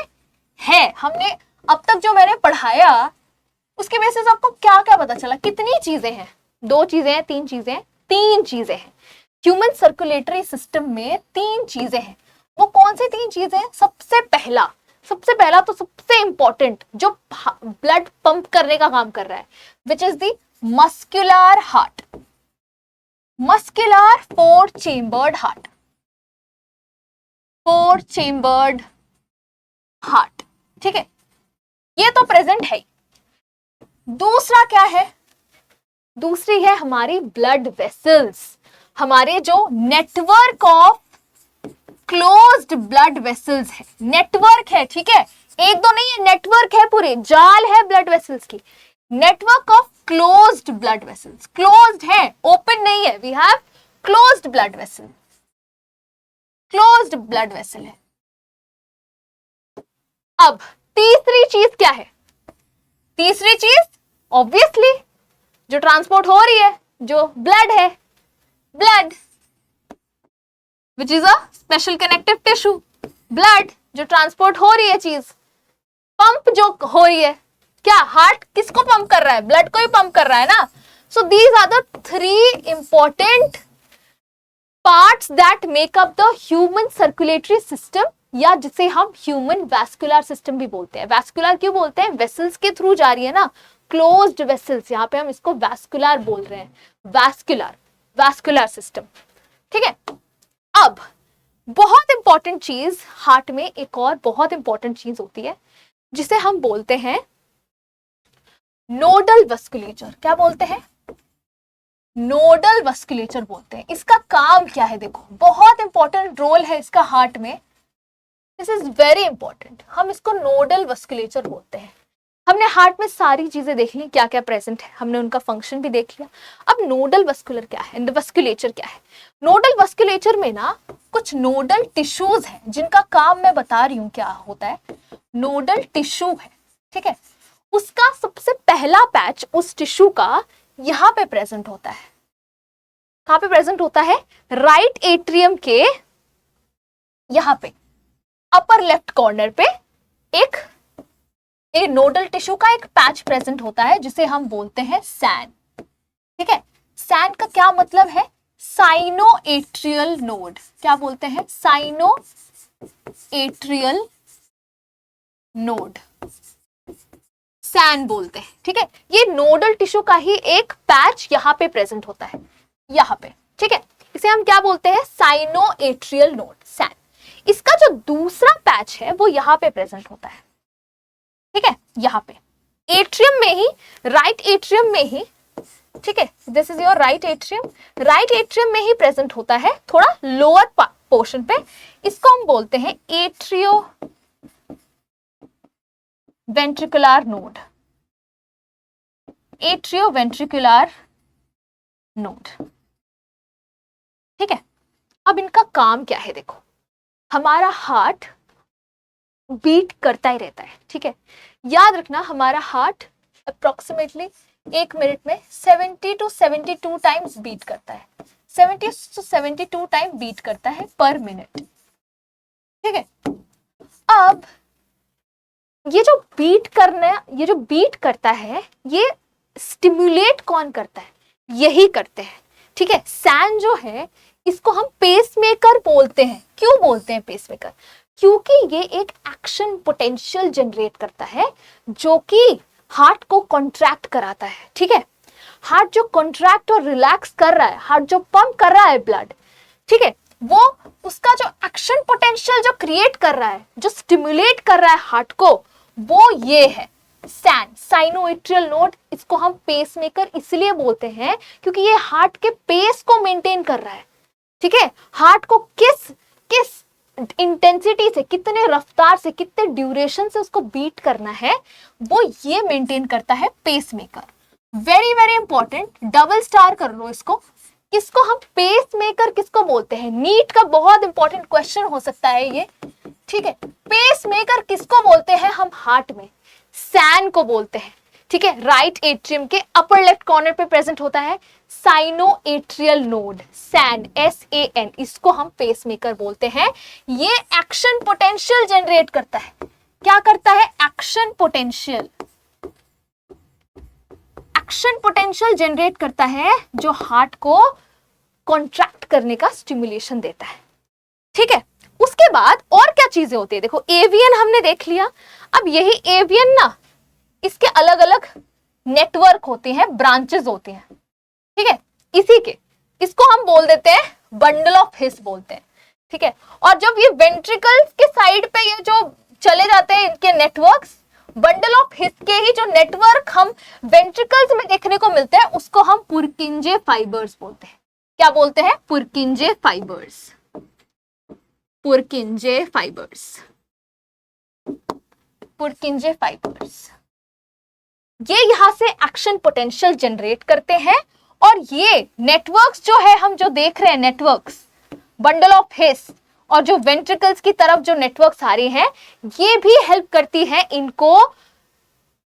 हैं हमने अब तक जो मैंने पढ़ाया, उसके बेसिस आपको क्या क्या पता चला, कितनी चीजें हैं, 2 चीजें हैं, 3 चीजें हैं, 3 चीजें हैं ह्यूमन सर्कुलेटरी सिस्टम में, 3 चीजें हैं। वो कौन सी 3 चीजें हैं, सबसे पहला तो सबसे इंपॉर्टेंट जो ब्लड पंप करने का काम कर रहा है, which is the muscular heart, muscular 4 chambered heart, 4 chambered heart. ठीक है, ये तो प्रेजेंट है। दूसरा क्या है, दूसरी है हमारी ब्लड वेसल्स, हमारे जो network of closed blood vessels है, नेटवर्क है। ठीक है, एक दो नहीं है, नेटवर्क है, पूरे जाल है ब्लड वेसल्स की, network of closed blood vessels, closed है, ओपन नहीं है, we have closed blood vessel, closed blood vessel है। अब तीसरी चीज क्या है, तीसरी चीज ऑब्वियसली जो ट्रांसपोर्ट हो रही है, जो ब्लड है, blood which is a special connective tissue, blood जो ट्रांसपोर्ट हो रही है चीज, पंप जो हो रही है, क्या हार्ट किसको पंप कर रहा है, ब्लड को ही पंप कर रहा है ना। So these are the 3 important parts that make up the human circulatory system, या जिसे हम ह्यूमन वैस्कुलर सिस्टम भी बोलते हैं। वैस्कुलर क्यों बोलते हैं, वेसल्स के थ्रू जा रही है ना, क्लोज्ड वेसल्स, यहाँ पे हम इसको वैस्कुलर बोल रहे हैं, वैस्कुलर सिस्टम। ठीक है, अब बहुत इंपॉर्टेंट चीज हार्ट में, एक और बहुत इंपॉर्टेंट चीज होती है जिसे हम बोलते हैं नोडल वस्कुलेचर। क्या बोलते हैं, नोडल वस्कुलेचर बोलते हैं। इसका काम क्या है, देखो बहुत इंपॉर्टेंट रोल है इसका हार्ट में, दिस इज वेरी इंपॉर्टेंट। हम इसको नोडल वस्कुलेचर बोलते हैं। हमने हार्ट में सारी चीजें देख ली, क्या क्या प्रेजेंट है, हमने उनका फंक्शन भी देख लिया। अब नोडल वस्कुलर क्या है, वस्कुलेचर क्या है? नोडल वस्कुलेचर में ना कुछ नोडल टिश्यूज हैं जिनका काम मैं बता रही हूं क्या होता है। नोडल टिश्यू है, ठीक है, उसका सबसे पहला पैच उस टिश्यू का यहां पे प्रेजेंट होता है। कहां पे प्रेजेंट होता है? राइट एट्रियम के यहां पे अपर लेफ्ट कॉर्नर पे एक नोडल टिश्यू का एक पैच प्रेजेंट होता है जिसे हम बोलते हैं सैन, ठीक है। सैन का क्या मतलब है? Cyano atrial node. क्या बोलते हैं? साइनो एट्रियल नोड, सैन बोलते हैं, ठीक है। ये नोडल टिश्यू का ही एक पैच यहां पे प्रेजेंट होता है, यहां पे, ठीक है। इसे हम क्या बोलते हैं? Sino atrial node, SAN. इसका जो दूसरा पैच है वो यहां पे प्रेजेंट होता है, ठीक है, यहां पे एट्रियम में ही, राइट एट्रियम में ही, ठीक है। This is your right atrium, right atrium में ही प्रेजेंट होता है, थोड़ा लोअर पोर्शन पे। इसको हम बोलते हैं atrio ventricular node, atrio ventricular node, ठीक है। अब इनका काम क्या है? देखो हमारा हार्ट बीट करता ही रहता है, ठीक है। याद रखना हमारा हार्ट अप्रोक्सीमेटली 1 मिनट में 70 to 72 टाइम्स बीट करता है, 70 to 72 टाइम बीट करता है पर मिनट, ठीक है। अब ये जो बीट करता है, ये स्टिमुलेट कौन करता है? यही करते हैं, ठीक है। सैन जो है इसको हम पेसमेकर बोलते हैं। क्यों बोलते हैं पेसमेकर? क्योंकि ये एक एक्शन पोटेंशियल जनरेट करता है जो कि हार्ट को कॉन्ट्रैक्ट कराता है, ठीक है। हार्ट जो कॉन्ट्रैक्ट और रिलैक्स कर रहा है, हार्ट जो पंप कर रहा है ब्लड, ठीक है, वो उसका जो एक्शन पोटेंशियल जो क्रिएट कर रहा है, जो स्टिमुलेट कर रहा है हार्ट को, वो ये है सैन, साइनोएट्रियल नोड। इसको हम पेसमेकर इसलिए बोलते हैं क्योंकि ये हार्ट के पेस को मेंटेन कर रहा है, ठीक है। हार्ट को किस इंटेंसिटी से, कितने रफ्तार से, कितने ड्यूरेशन से उसको बीट करना है, वो ये मेंटेन करता है pacemaker. Very very important, double star कर लो इसको। किसको हम पेसमेकर किसको बोलते हैं? नीट का बहुत इंपॉर्टेंट क्वेश्चन हो सकता है ये, ठीक है। पेसमेकर किसको बोलते हैं हम हार्ट में? सैन को बोलते हैं, ठीक है। राइट एट्रियम के अपर लेफ्ट कॉर्नर पे प्रेजेंट होता है साइनोएट्रियल नोड, सैन, SAN, इसको हम पेसमेकर बोलते हैं। ये एक्शन पोटेंशियल जनरेट करता है। क्या करता है? एक्शन पोटेंशियल जनरेट करता है जो हार्ट को कॉन्ट्रैक्ट करने का स्टिमुलेशन देता है, ठीक है। उसके बाद और क्या चीजें होती है? देखो एवियन हमने देख लिया। अब यही एवियन ना, इसके अलग अलग नेटवर्क होते हैं, ब्रांचेस होते हैं, ठीक है। इसी के, इसको हम बोल देते हैं बंडल ऑफ हिस बोलते हैं, ठीक है। और जब ये वेंट्रिकल्स के साइड पे ये जो चले जाते हैं इनके नेटवर्क्स, बंडल ऑफ हिस के ही जो नेटवर्क हम वेंट्रिकल्स में देखने को मिलते हैं, उसको हम पुरकिंजे फाइबर्स बोलते हैं। क्या बोलते हैं? पुरकिंजे फाइबर्स, पुरकिंजे फाइबर्स, पुरकिंजे फाइबर्स। ये यहां से एक्शन पोटेंशियल जनरेट करते हैं और ये नेटवर्क्स जो है, हम जो देख रहे हैं नेटवर्क्स, बंडल ऑफ हिस और जो वेंट्रिकल्स की तरफ जो नेटवर्क्स आ रहे हैं, ये भी हेल्प करती है इनको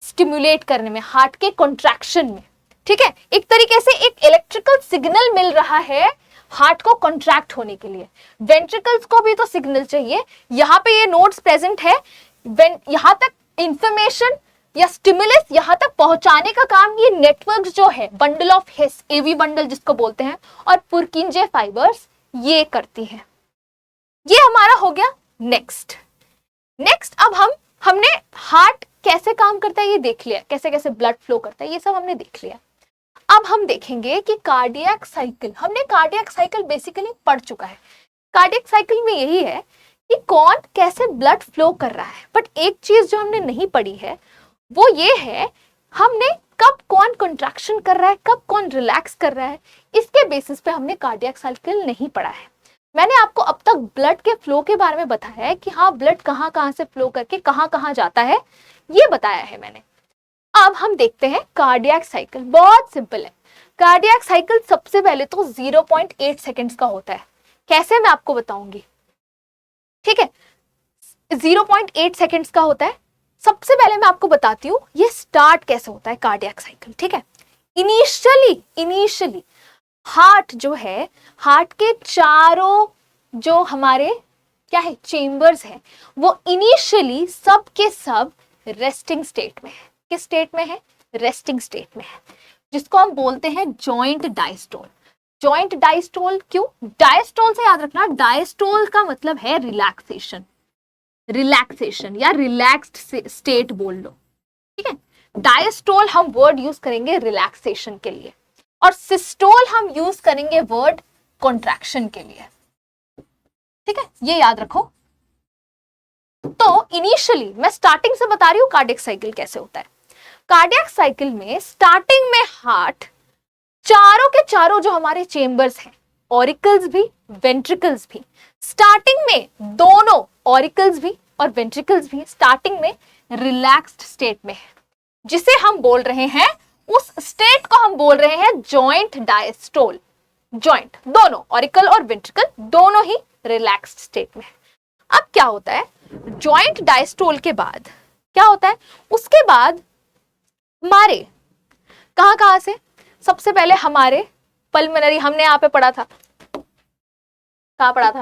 स्टिमुलेट करने में, हार्ट के कॉन्ट्रैक्शन में, ठीक है। एक तरीके से एक इलेक्ट्रिकल सिग्नल मिल रहा है हार्ट को कॉन्ट्रैक्ट होने के लिए। वेंट्रिकल्स को भी तो सिग्नल चाहिए। यहाँ पे ये नोड्स प्रेजेंट है, यहां तक इंफॉर्मेशन या स्टिमुलस यहां तक पहुंचाने का काम ये नेटवर्क जो है, bundle of His, AV bundle जिसको बोलते हैं, और पुरकिंजे फाइबर्स ये करती है। ये हमारा हो गया नेक्स्ट। अब हमने हार्ट कैसे काम करता है ये देख लिया, कैसे कैसे ब्लड फ्लो करता है ये सब हमने देख लिया। अब हम देखेंगे कि कार्डियक साइकिल, हमने कार्डियक साइकिल बेसिकली पढ़ चुका है। कार्डियक साइकिल में यही है कि कौन कैसे ब्लड फ्लो कर रहा है, बट एक चीज जो हमने नहीं पढ़ी है वो ये है, हमने कब कौन कंट्रैक्शन कर रहा है, कब कौन रिलैक्स कर रहा है, इसके बेसिस पे हमने कार्डियक साइकिल नहीं पढ़ा है। मैंने आपको अब तक ब्लड के फ्लो के बारे में बताया है कि हाँ ब्लड कहाँ कहाँ से फ्लो करके कहाँ कहाँ जाता है, ये बताया है मैंने। अब हम देखते हैं कार्डियक साइकिल। बहुत सिंपल है। कार्डियक साइकिल सबसे पहले तो 0.8 सेकेंड्स का होता है। कैसे, मैं आपको बताऊंगी, ठीक है। 0.8 सेकेंड्स का होता है। सबसे पहले मैं आपको बताती हूँ ये स्टार्ट कैसे होता है कार्डियक साइकिल, ठीक है। इनिशियली हार्ट जो है, हार्ट के चारों जो हमारे क्या है चेंबर्स हैं, वो इनिशियली सब के सब रेस्टिंग स्टेट में है। किस स्टेट में है? रेस्टिंग स्टेट में है, जिसको हम बोलते हैं जॉइंट डायस्टोल। जॉइंट डायस्टोल क्यों? डायस्टोल से याद रखना, डायस्टोल का मतलब है रिलैक्सेशन, रिलैक्सेशन या रिलैक्स्ड स्टेट बोल लो, ठीक है। डायस्टोल हम वर्ड यूज करेंगे रिलैक्सेशन के लिए, और सिस्टोल हम यूज करेंगे वर्ड कॉन्ट्रैक्शन के लिए, ठीक है, ये याद रखो। तो इनिशियली मैं स्टार्टिंग से बता रही हूं कार्डियक साइकिल कैसे होता है। कार्डियक साइकिल में स्टार्टिंग में हार्ट चारों के चारों जो हमारे चेंबर्स हैं, ऑरिकल्स भी वेंट्रिकल्स भी, स्टार्टिंग में दोनों ऑरिकल्स भी और वेंट्रिकल्स भी स्टार्टिंग में रिलैक्स्ड स्टेट में है, जिसे हम बोल रहे हैं, उस स्टेट को हम बोल रहे हैं जॉइंट डायस्टोल। जॉइंट दोनों ऑरिकल और वेंट्रिकल दोनों ही रिलैक्स्ड स्टेट में है। अब क्या होता है जॉइंट डायस्टोल के बाद, क्या होता है उसके बाद हमारे कहां से, सबसे पहले हमारे पल्मोनरी, हमने यहाँ पे पढ़ा था, कहाँ पढ़ा था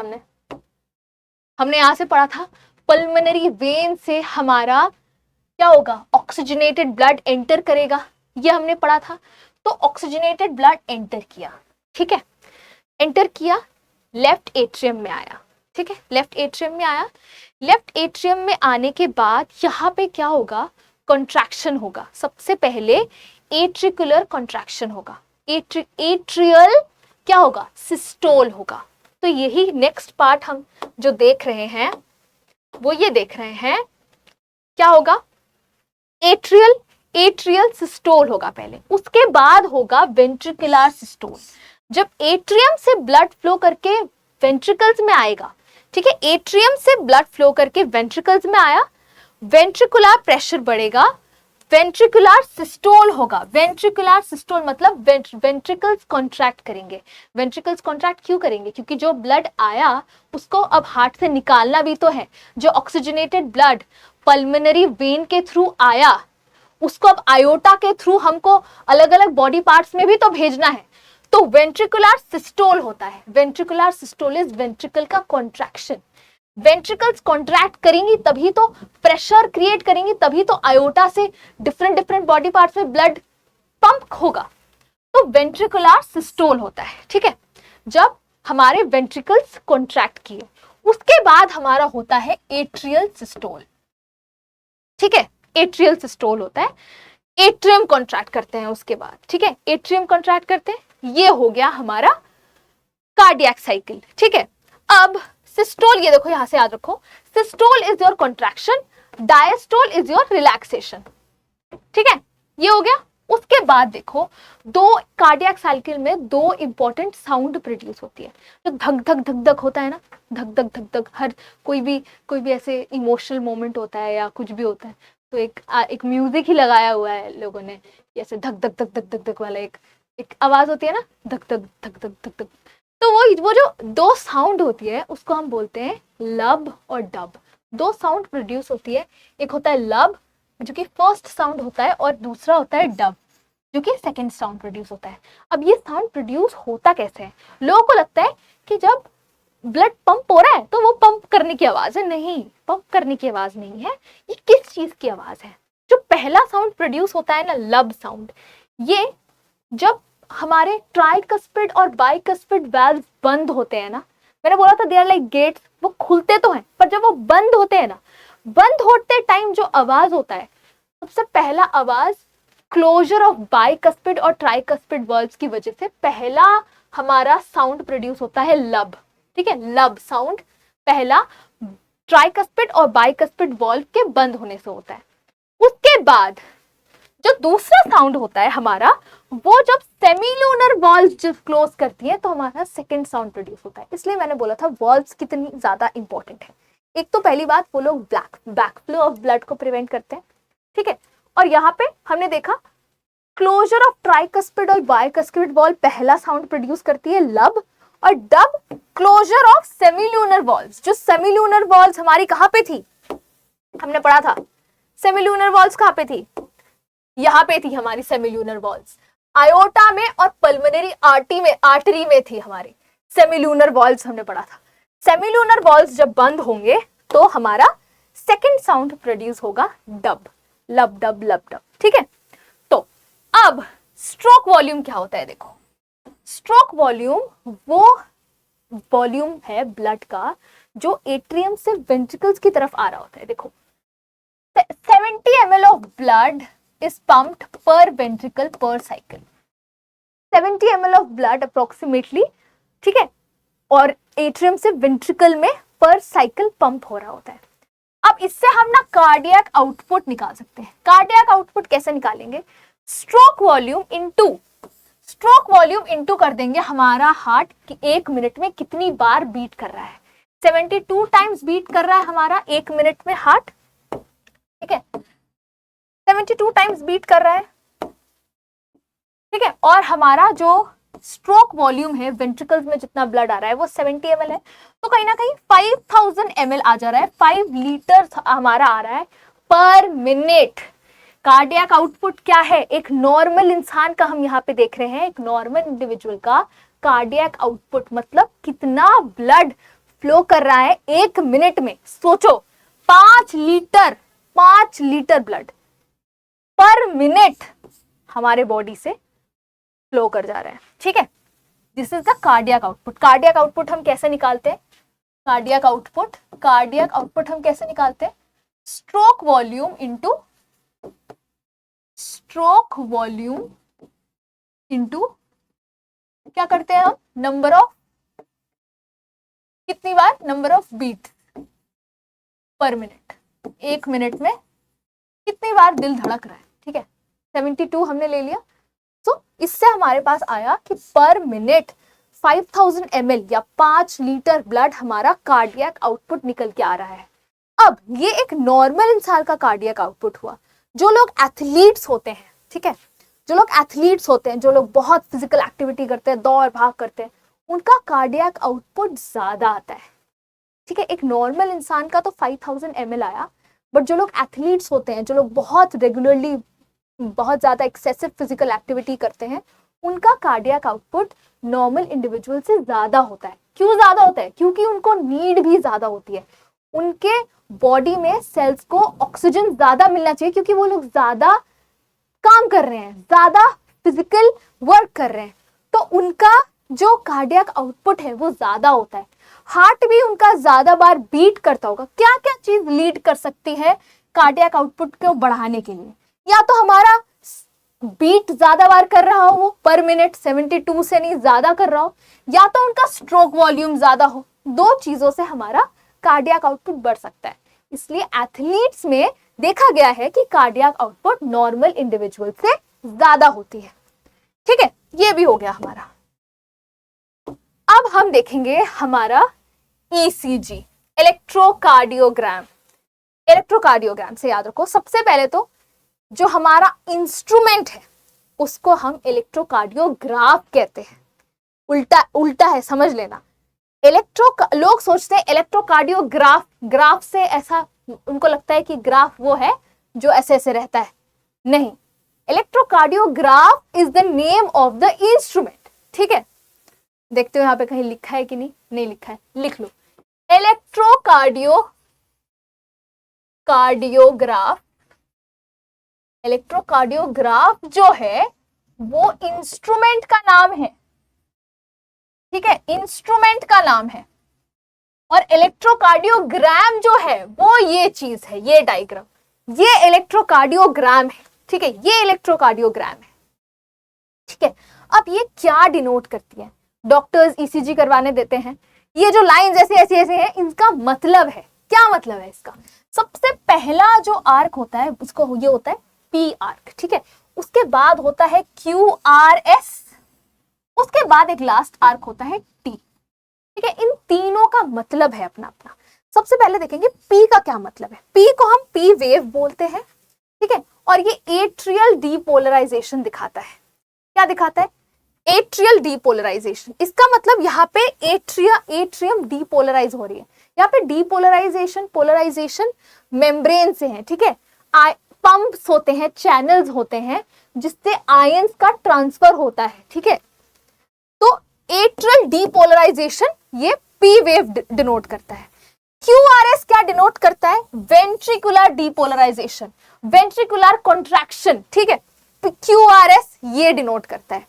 हमने यहां से पढ़ा था, पल्मोनरी वेन से हमारा क्या होगा, ऑक्सीजनेटेड ब्लड एंटर करेगा, ये हमने पढ़ा था। तो ऑक्सीजनेटेड ब्लड एंटर किया, ठीक है, एंटर किया, लेफ्ट एट्रियम में आया, ठीक है, लेफ्ट एट्रियम में आया। लेफ्ट एट्रियम में आने के बाद यहाँ पे क्या होगा, कॉन्ट्रैक्शन होगा। सबसे पहले एट्रिकुलर कॉन्ट्रैक्शन होगा, एट्रियल क्या होगा, सिस्टोल होगा। तो यही नेक्स्ट पार्ट हम जो देख रहे हैं वो ये देख रहे हैं, क्या होगा, एट्रियल सिस्टोल होगा पहले, उसके बाद होगा वेंट्रिकुलर सिस्टोल। जब एट्रियम से ब्लड फ्लो करके वेंट्रिकल्स में आएगा, ठीक है, एट्रियम से ब्लड फ्लो करके वेंट्रिकल्स में आया, वेंट्रिकुलर प्रेशर बढ़ेगा, वेंट्रिकुलर सिस्टोल होगा। वेंट्रिकुलर सिस्टोल मतलब वेंट्रिकल्स कॉन्ट्रैक्ट करेंगे। वेंट्रिकल्स कॉन्ट्रैक्ट क्यों करेंगे? क्योंकि जो ब्लड आया उसको अब हार्ट से निकालना भी तो है। जो ऑक्सीजनेटेड ब्लड पल्मोनरी वेन के थ्रू आया उसको अब आयोटा के थ्रू हमको अलग अलग बॉडी पार्ट्स में भी तो भेजना है, तो वेंट्रिकुलर सिस्टोल होता है। वेंट्रिकुलर सिस्टोल इज वेंट्रिकल का कॉन्ट्रैक्शन। वेंट्रिकल्स कॉन्ट्रैक्ट करेंगी तभी तो प्रेशर क्रिएट करेंगी, तभी तो आयोटा से डिफरेंट बॉडी पार्ट्स में ब्लड पंप होगा। तो वेंट्रिकुलर सिस्टोल होता है, ठीक है, जब हमारे वेंट्रिकल्स कॉन्ट्रैक्ट किए। उसके बाद हमारा होता है एट्रियल सिस्टोल, ठीक है, एट्रियल सिस्टोल होता है, एट्रियम कॉन्ट्रैक्ट करते हैं उसके बाद, ठीक है, एट्रियम कॉन्ट्रैक्ट करते हैं। ये हो गया हमारा कार्डियक साइकिल, ठीक है। अब सिस्टोल, ये देखो यहां से याद रखो, systole is your contraction, diastole is your relaxation, ठीक है, ये हो गया। उसके बाद देखो दो कार्डियक साइकिल में दो इंपॉर्टेंट साउंड प्रोड्यूस होती है। जो धक धक धक धक होता है ना, धक धक धक धक, हर कोई भी ऐसे इमोशनल मोमेंट होता है या कुछ भी होता है तो एक म्यूजिक ही लगाया हुआ है लोगों ने, जैसे धक धक धक धक धक धक वाला एक आवाज होती है ना, धक धक धक धक धक धक। तो वो जो दो साउंड होती है उसको हम बोलते हैं लब और डब। दो साउंड प्रोड्यूस होती है, एक होता है लब जो कि फर्स्ट साउंड होता है और दूसरा होता है डब जो कि सेकंड साउंड प्रोड्यूस होता है। अब ये साउंड प्रोड्यूस होता कैसे है? लोगों को लगता है कि जब ब्लड पंप हो रहा है तो वो पंप करने की आवाज है, नहीं, पंप करने की आवाज नहीं है। ये किस चीज की आवाज है? जो पहला साउंड प्रोड्यूस होता है ना, लब साउंड, ये जब हमारे ट्राइकस्पिड और बाइकस्पिड वाल्व बंद होते हैं ना, मैंने बोला था दे आर लाइक गेट्स, वो खुलते तो हैं पर जब वो बंद होते हैं ना, बंद होते टाइम जो आवाज होता है, सबसे पहला आवाज क्लोजर ऑफ बाइकस्पिड और ट्राइकस्पिड वाल्व्स की वजह से पहला हमारा साउंड प्रोड्यूस होता है लब, ठीक है, लब साउंड पहला ट्राइकस्पिड और बाइकस्पिड वाल्व के बंद होने से होता है। उसके बाद जो दूसरा साउंड होता है हमारा, वो जब सेमीलूनर वॉल्व जब क्लोज करती है तो हमारा सेकंड साउंड प्रोड्यूस होता है। इसलिए मैंने बोला था वॉल्व्स कितनी ज्यादा इंपॉर्टेंट है। एक तो पहली बात, वो लोग बैक फ्लो ऑफ ब्लड को प्रिवेंट करते हैं, ठीक है। और यहाँ पे हमने देखा क्लोजर ऑफ ट्राइकस्पिड और बाइकस्पिड वॉल्व पहला साउंड प्रोड्यूस करती है लब, और dub closure of semilunar valves. जो सेमीलूनर वॉल्व्स हमारी कहाँ पे थी, हमने पढ़ा था सेमीलूनर वॉल्व्स कहाँ पे थी, यहाँ पे थी हमारी सेमीलूनर वॉल्व्स, आयोटा में और पल्मोनरी आर्टरी में थी हमारी सेमीलूनर वॉल्व्स, हमने पढ़ा था। सेमीलूनर वॉल्व्स जब बंद होंगे तो हमारा सेकंड साउंड प्रोड्यूस होगा डब, लब डब लब डब, ठीक है। तो अब स्ट्रोक वॉल्यूम क्या होता है, देखो स्ट्रोक वॉल्यूम वो वॉल्यूम है ब्लड का जो एट्रियम से वेंट्रिकल्स की तरफ आ रहा होता है। देखो 70 ml of blood is pumped per ventricle per cycle, 70 ml of blood approximately, ठीक है, और एट्रियम से वेंट्रिकल में पर साइकिल पंप हो रहा होता है। अब इससे हम ना कार्डियक आउटपुट निकाल सकते हैं। कार्डियक आउटपुट कैसे निकालेंगे, स्ट्रोक वॉल्यूम इंटू कर देंगे हमारा हार्ट कि 1 मिनट में कितनी बार बीट कर रहा है। 72 टाइम्स बीट कर रहा है हमारा 1 मिनट में हार्ट, ठीक है, 72 टाइम्स बीट कर रहा है, ठीक है। और हमारा जो स्ट्रोक वॉल्यूम है वेंट्रिकल्स में जितना ब्लड आ रहा है वो 70 ml है, तो कहीं ना कहीं 5000 ml आ जा रहा है, 5 लीटर हमारा आ रहा है पर मिनट। कार्डियक आउटपुट क्या है, एक नॉर्मल इंसान का हम यहाँ पे देख रहे हैं, एक नॉर्मल इंडिविजुअल का कार्डियक आउटपुट मतलब कितना ब्लड फ्लो कर रहा है 1 मिनट में। सोचो 5 लीटर ब्लड पर मिनट हमारे बॉडी से फ्लो कर जा रहा है, ठीक है। This is the cardiac output. Cardiac output हम कैसे निकालते हैं, कार्डियक आउटपुट हम कैसे निकालते हैं, स्ट्रोक वॉल्यूम इंटू क्या करते हैं हम, नंबर ऑफ, कितनी बार, number of beat per minute, 1 minute में कितनी बार दिल धड़क रहा है, ठीक है। 72 हमने ले लिया, तो इससे हमारे पास आया कि पर मिनट 5000 ml या 5 लीटर ब्लड हमारा कार्डियक आउटपुट निकल के आ रहा है। अब ये एक नॉर्मल इंसान का कार्डियक आउटपुट हुआ। जो लोग एथलीट्स होते हैं, ठीक है, जो लोग बहुत फिजिकल एक्टिविटी करते हैं, दौड़ भाग करते हैं, उनका कार्डियक आउटपुट ज्यादा आता है, ठीक है। एक नॉर्मल इंसान का तो 5000 ml आया, बट जो लोग एथलीट्स होते हैं, जो लोग बहुत रेगुलरली बहुत ज्यादा एक्सेसिव फिजिकल एक्टिविटी करते हैं, उनका कार्डियक आउटपुट नॉर्मल इंडिविजुअल से ज्यादा होता है। क्यों ज्यादा होता है, क्योंकि उनको नीड भी ज्यादा होती है, उनके बॉडी में सेल्स को ऑक्सीजन ज्यादा मिलना चाहिए, क्योंकि वो लोग ज्यादा काम कर रहे हैं, ज्यादा फिजिकल वर्क कर रहे हैं, तो उनका जो कार्डियक आउटपुट है वो ज्यादा होता है। हार्ट भी उनका ज्यादा बार बीट करता होगा। क्या क्या चीज लीड कर सकती है कार्डियक आउटपुट को बढ़ाने के लिए, या तो हमारा बीट ज्यादा बार कर रहा हो वो पर मिनट 72 से नहीं ज्यादा कर रहा हो, या तो उनका स्ट्रोक वॉल्यूम ज्यादा हो। 2 चीजों से हमारा कार्डियक आउटपुट बढ़ सकता है। इसलिए एथलीट्स में देखा गया है कि कार्डियक आउटपुट नॉर्मल इंडिविजुअल से ज्यादा होती है, ठीक है। ये भी हो गया हमारा। अब हम देखेंगे हमारा ECG, इलेक्ट्रोकार्डियोग्राम। इलेक्ट्रोकार्डियोग्राम से याद रखो, सबसे पहले तो जो हमारा इंस्ट्रूमेंट है उसको हम इलेक्ट्रोकार्डियोग्राफ कहते हैं। उल्टा है, समझ लेना। लोग सोचते हैं इलेक्ट्रोकार्डियोग्राफ, ग्राफ से ऐसा उनको लगता है कि ग्राफ वो है जो ऐसे ऐसे रहता है, नहीं। Electrocardiograph is the name of the instrument, ठीक है। देखते हो यहाँ पे कहीं लिखा है कि नहीं लिखा है, लिख लो। इलेक्ट्रोकार्डियोग्राफ जो है वो इंस्ट्रूमेंट का नाम है, ठीक है, इंस्ट्रूमेंट का नाम है। और इलेक्ट्रोकार्डियोग्राम जो है वो ये चीज है, ये डायग्राम, ये इलेक्ट्रोकार्डियोग्राम है, ठीक है, ये इलेक्ट्रोकार्डियोग्राम है, ठीक है। अब ये क्या डिनोट करती है, डॉक्टर्स ECG करवाने देते हैं, ये जो लाइन ऐसे है, इनका मतलब है, क्या मतलब है इसका। सबसे पहला जो आर्क होता है उसको ये होता है पी आर्क, ठीक है। उसके बाद होता है क्यू आर एस, उसके बाद एक लास्ट आर्क होता है टी, ठीक है। इन तीनों का मतलब है अपना अपना। सबसे पहले देखेंगे पी का क्या मतलब है। पी को हम पी वेव बोलते हैं, ठीक है, और ये एट्रियल डीपोलराइजेशन दिखाता है। क्या दिखाता है? Atrial depolarisation. इसका मतलब यहाँ पे एट्रियम डीपोलराइज हो रही है। यहाँ पे डीपोलराइजेशन, पोलराइजेशन मेम्ब्रेन से है, ठीक है। पंप्स होते हैं, चैनल्स होते हैं जिससे आयंस का ट्रांसफर होता है, ठीक है। तो एट्रियल डीपोलराइजेशन ये पी वेव डिनोट करता है। QRS क्या डिनोट करता है? वेंट्रिकुलर डीपोलराइजेशन, वेंट्रिकुलर कॉन्ट्रैक्शन, ठीक है। QRS ये डिनोट करता है।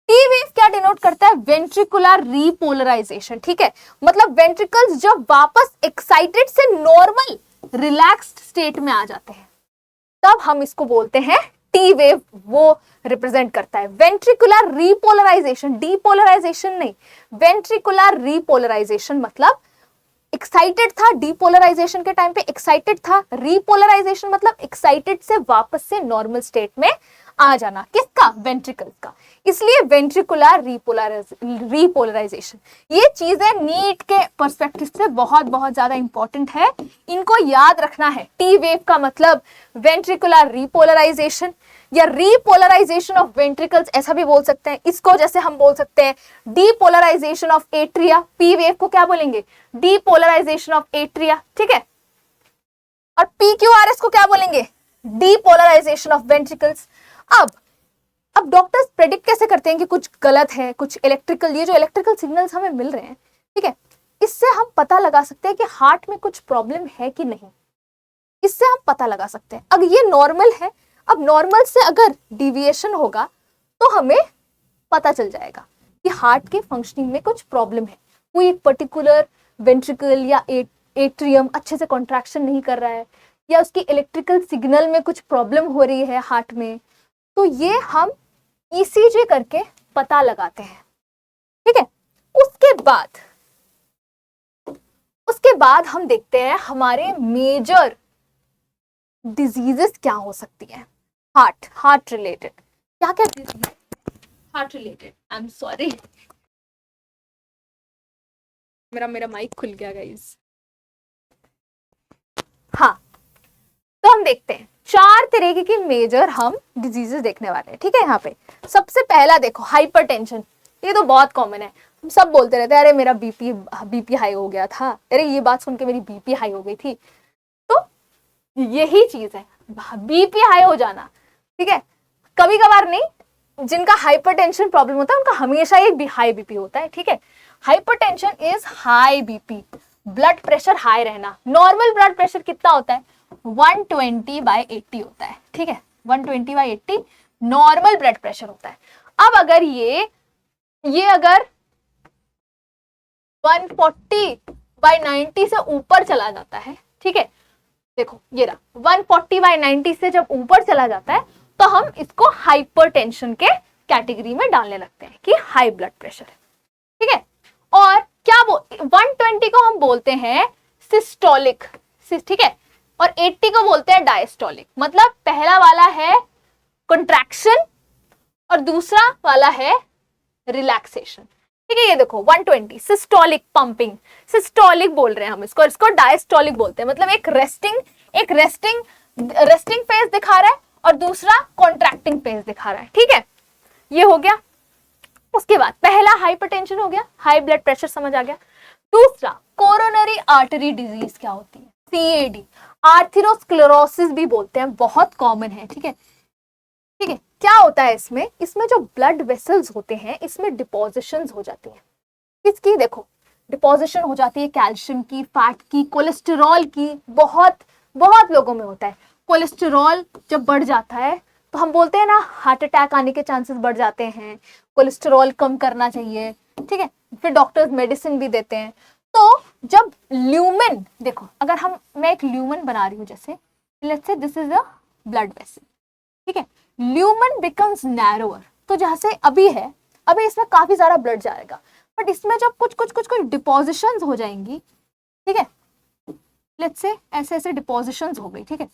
टी वेव क्या डिनोट करता है? वेंट्रिकुलर रीपोलराइजेशन, ठीक है। मतलब वेंट्रिकल्स जब वापस एक्साइटेड से नॉर्मल रिलैक्स्ड स्टेट में आ जाते हैं तब हम इसको बोलते हैं टी वेव, वो रिप्रेजेंट करता है वेंट्रिकुलर रीपोलराइजेशन, डीपोलराइजेशन नहीं, वेंट्रिकुलर रीपोलराइजेशन। मतलब एक्साइटेड था डीपोलराइजेशन के टाइम पे, एक्साइटेड था, रीपोलराइजेशन मतलब एक्साइटेड से वापस से नॉर्मल स्टेट में आ जाना। किसका? वेंट्रिकल्स का। इसलिए वेंट्रिकुलर रीपोलराइजेशन। ये चीजें नीट के पर्सपेक्टिव से बहुत बहुत ज्यादा इंपॉर्टेंट है, इनको याद रखना है। टी वेव का मतलब वेंट्रिकुलर रीपोलराइजेशन या रीपोलराइजेशन ऑफ वेंट्रिकल्स, ऐसा भी बोल सकते हैं इसको। जैसे हम बोल सकते हैं depolarisation of atria, P wave को क्या बोलेंगे? डीपोलराइजेशन ऑफ एट्रिया, ठीक है। और PQRS को क्या बोलेंगे? Depolarisation of ventricles. अब डॉक्टर्स प्रेडिक्ट कैसे करते हैं कि कुछ गलत है, कुछ इलेक्ट्रिकल, ये जो इलेक्ट्रिकल सिग्नल्स हमें मिल रहे हैं, ठीक है, इससे हम पता लगा सकते हैं कि हार्ट में कुछ प्रॉब्लम है कि नहीं। इससे हम पता लगा सकते हैं। अगर ये नॉर्मल है, अब नॉर्मल से अगर डिविएशन होगा तो हमें पता चल जाएगा कि हार्ट के फंक्शनिंग में कुछ प्रॉब्लम है। कोई एक पर्टिकुलर वेंट्रिकल या एट्रियम अच्छे से कॉन्ट्रैक्शन नहीं कर रहा है, या उसकी इलेक्ट्रिकल सिग्नल में कुछ प्रॉब्लम हो रही है हार्ट में, तो ये हम ECG करके पता लगाते हैं, ठीक है। उसके बाद हम देखते हैं हमारे मेजर डिजीजेस क्या हो सकती है हार्ट रिलेटेड। क्या क्या disease heart related? I am sorry, मेरा माइक खुल गया गाइस। हाँ, तो हम देखते हैं 4 तरीके की मेजर हम डिजीजेस देखने वाले हैं, ठीक है। यहाँ पे सबसे पहला देखो हाइपरटेंशन। ये तो बहुत कॉमन है, हम सब बोलते रहते हैं अरे मेरा बीपी हाई हो गया था, अरे ये बात सुन के मेरी बीपी हाई हो गई थी। तो यही चीज है बीपी हाई हो जाना, ठीक है। कभी कभार नहीं, जिनका हाइपरटेंशन प्रॉब्लम होता है उनका हमेशा ही हाई बीपी होता है, ठीक है। Hypertension is high BP, blood pressure high रहना। नॉर्मल ब्लड प्रेशर कितना होता है? 120/80 होता है, ठीक है। 120/80 नॉर्मल ब्लड प्रेशर होता है। अब अगर ये अगर 140/90 से ऊपर चला जाता है, ठीक है, देखो ये रहा 140/90 से जब ऊपर चला जाता है तो हम इसको हाइपरटेंशन के कैटेगरी में डालने लगते हैं कि हाई ब्लड प्रेशर है, ठीक है। और क्या 120 को हम बोलते हैं सिस्टोलिक, ठीक है, और 80 को बोलते हैं डायस्टोलिक। मतलब पहला वाला है कंट्रैक्शन और दूसरा वाला है रिलैक्सेशन, ठीक है। ये देखो 120 सिस्टोलिक पंपिंग, सिस्टोलिक बोल रहे हैं हम इसको डायस्टोलिक बोलते हैं। मतलब एक रेस्टिंग फेज दिखा रहा है और दूसरा कॉन्ट्रैक्टिंग फेज दिखा रहा है, ठीक है। ये हो गया। उसके बाद पहला हाइपरटेंशन हो गया, हाई ब्लड प्रेशर समझ आ गया। दूसरा कोरोनरी आर्टरी डिजीज क्या होती है? CAD, आर्थेरोस्क्लेरोसिस भी बोलते हैं, बहुत कॉमन है, ठीक है। क्या होता है इसमें जो ब्लड वेसल्स होते हैं इसमें डिपोजिशंस हो जाती हैं। किसकी? देखो डिपोजिशन हो जाती है कैल्शियम की, फैट की, कोलेस्टेरॉल की। बहुत लोगों में होता है। कोलेस्टेरॉल जब बढ़ जाता है तो हम बोलते हैं ना हार्ट अटैक आने के चांसेस बढ़ जाते हैं, कोलेस्टेरॉल कम करना चाहिए, ठीक है। फिर डॉक्टर्स मेडिसिन भी देते हैं। तो जब ल्यूमेन, देखो अगर मैं एक ल्यूमेन बना रही हूँ, जैसे let's say this is a blood vessel, ठीक है, ल्यूमेन बिकम्स नैरोअर। तो जैसे अभी इसमें काफी सारा ब्लड जाएगा, बट इसमें जब कुछ डिपोजिशंस हो जाएंगी, ठीक है, लेट्स से ऐसे डिपोजिशंस हो गई, ठीक है,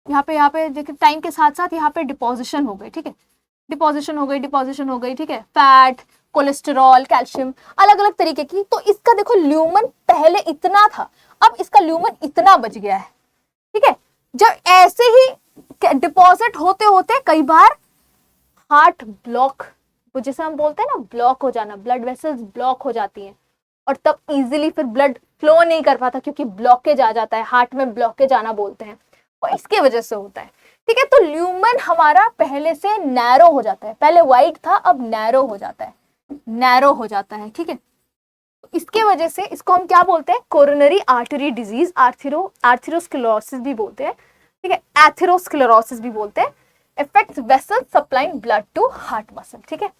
यहाँ पे देखिए टाइम के साथ साथ यहाँ पे डिपोजिशन हो गई, ठीक है, डिपोजिशन हो गई, ठीक है, फैट, कोलेस्टेरॉल, कैल्शियम, अलग अलग तरीके की। तो इसका देखो ल्यूमन पहले इतना था, अब इसका ल्यूमन इतना बच गया है, ठीक है। जब ऐसे ही डिपॉजिट होते होते कई बार हार्ट ब्लॉक, जैसे हम बोलते हैं ना ब्लॉक हो जाना, ब्लड वेसल्स ब्लॉक हो जाती हैं और तब इजीली फिर ब्लड फ्लो नहीं कर पाता क्योंकि ब्लॉकेज आ जाता है, हार्ट में ब्लॉकेज आना बोलते हैं, और इसके वजह से होता है, ठीक है। तो ल्यूमन हमारा पहले से नैरो हो जाता है, पहले वाइड था अब नैरो हो जाता है, नैरो हो जाता है, ठीक है। इसके वजह से इसको हम क्या बोलते हैं, कोरोनरी आर्टरी डिजीज, आर्थेरोस्क्लेरोसिस भी बोलते हैं, ठीक है, एथेरोस्क्लेरोसिस भी बोलते हैं, affects vessel supplying blood to heart muscle, ठीक है।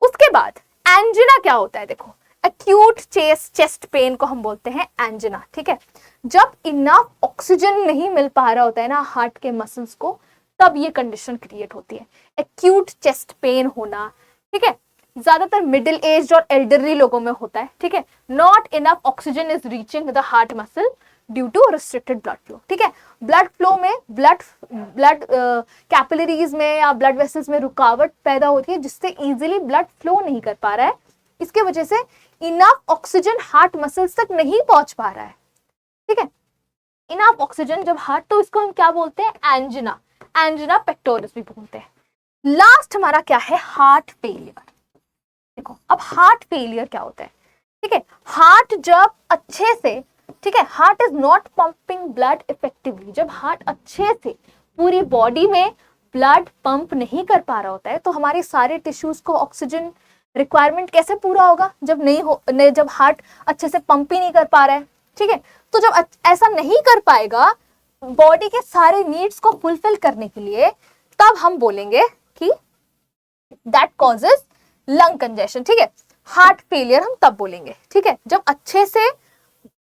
उसके बाद एंजिना क्या होता है, देखो एक्यूट चेस्ट पेन को हम बोलते हैं एंजिना, ठीक है। जब इनफ ऑक्सीजन नहीं मिल पा रहा होता है ना हार्ट के मसल्स को, तब ये कंडीशन क्रिएट होती है, एक्यूट चेस्ट पेन होना, ठीक है। ज्यादातर मिडिल एज और एल्डरली लोगों में होता है, ठीक है। Not enough oxygen is reaching the heart muscle due to restricted blood flow, ठीक है। ब्लड फ्लो में ब्लड कैपिलरीज में या ब्लड वेसल्स में रुकावट पैदा होती है जिससे इजीली ब्लड फ्लो नहीं कर पा रहा है, इसके वजह से इनफ ऑक्सीजन हार्ट मसल्स तक नहीं पहुंच पा रहा है, ठीक है। इनफ ऑक्सीजन जब हार्ट, तो इसको हम क्या बोलते हैं, एंजिना, एंजिना पेक्टोरिस भी बोलते हैं। लास्ट हमारा क्या है, हार्ट फेलियर। देखो अब हार्ट फेलियर क्या होता है, ठीक है। हार्ट जब अच्छे से, ठीक है, heart is not pumping blood effectively, जब हार्ट अच्छे से पूरी बॉडी में ब्लड पंप नहीं कर पा रहा होता है तो हमारे सारे टिश्यूज को ऑक्सीजन रिक्वायरमेंट कैसे पूरा होगा, जब जब हार्ट अच्छे से पंप ही नहीं कर पा रहा है, ठीक है। तो जब ऐसा नहीं कर पाएगा बॉडी के सारे नीड्स को फुलफिल करने के लिए, तब हम बोलेंगे कि दैट कॉजेज लंग कंजेशन, ठीक है। हार्ट फेलियर हम तब बोलेंगे, ठीक है, जब अच्छे से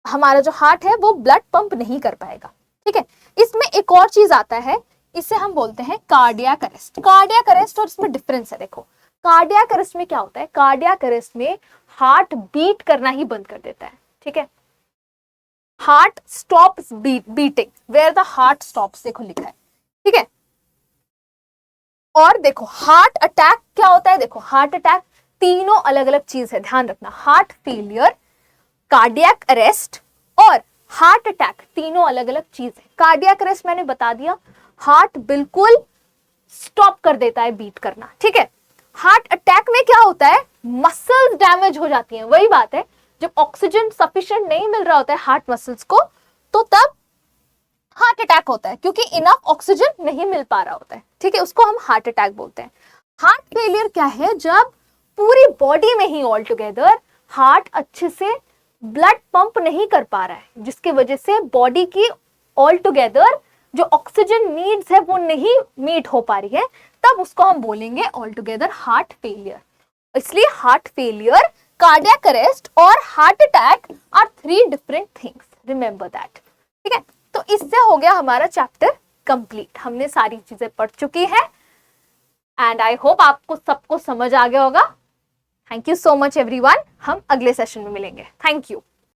हमारा जो हार्ट है वो ब्लड पंप नहीं कर पाएगा, ठीक है। इसमें एक और चीज आता है, इसे हम बोलते हैं कार्डियक अरेस्ट। कार्डियक अरेस्ट और इसमें डिफरेंस है, देखो कार्डियक अरेस्ट में क्या होता है, कार्डियक अरेस्ट में हार्ट बीट करना ही बंद कर देता है, ठीक है। Heart stops beating where the heart stops, देखो लिखा है, ठीक है। और देखो हार्ट अटैक क्या होता है, देखो हार्ट अटैक तीनों अलग अलग चीज है, ध्यान रखना, हार्ट फेलियर, कार्डियक अरेस्ट और हार्ट अटैक तीनों अलग अलग चीज है। कार्डियक अरेस्ट मैंने बता दिया, हार्ट बिल्कुल स्टॉप कर देता है बीट करना, ठीक है। हार्ट अटैक में क्या होता है, मसल्स डैमेज हो जाती हैं, वही बात है, जब ऑक्सीजन सफिशिएंट नहीं मिल रहा होता है हार्ट मसल्स को, तो तब हार्ट अटैक होता है क्योंकि इनफ ऑक्सीजन नहीं मिल पा रहा होता है, ठीक है, उसको हम हार्ट अटैक बोलते हैं। हार्ट फेलियर क्या है, जब पूरी बॉडी में ही ऑल टुगेदर हार्ट अच्छे से ब्लड पंप नहीं कर पा रहा है, जिसकी वजह से बॉडी की ऑल टुगेदर जो ऑक्सीजन नीड्स है वो नहीं मीट हो पा रही है, तब उसको हम बोलेंगे ऑल टुगेदर हार्ट फेलियर। इसलिए हार्ट फेलियर, कार्डियक अरेस्ट और heart attack are 3 different things, remember that, ठीक है। तो इससे हो गया हमारा चैप्टर कंप्लीट, हमने सारी चीजें पढ़ चुकी हैं एंड आई होप आपको सबको समझ आ गया होगा। Thank you so much everyone, हम अगले सेशन में मिलेंगे, थैंक यू।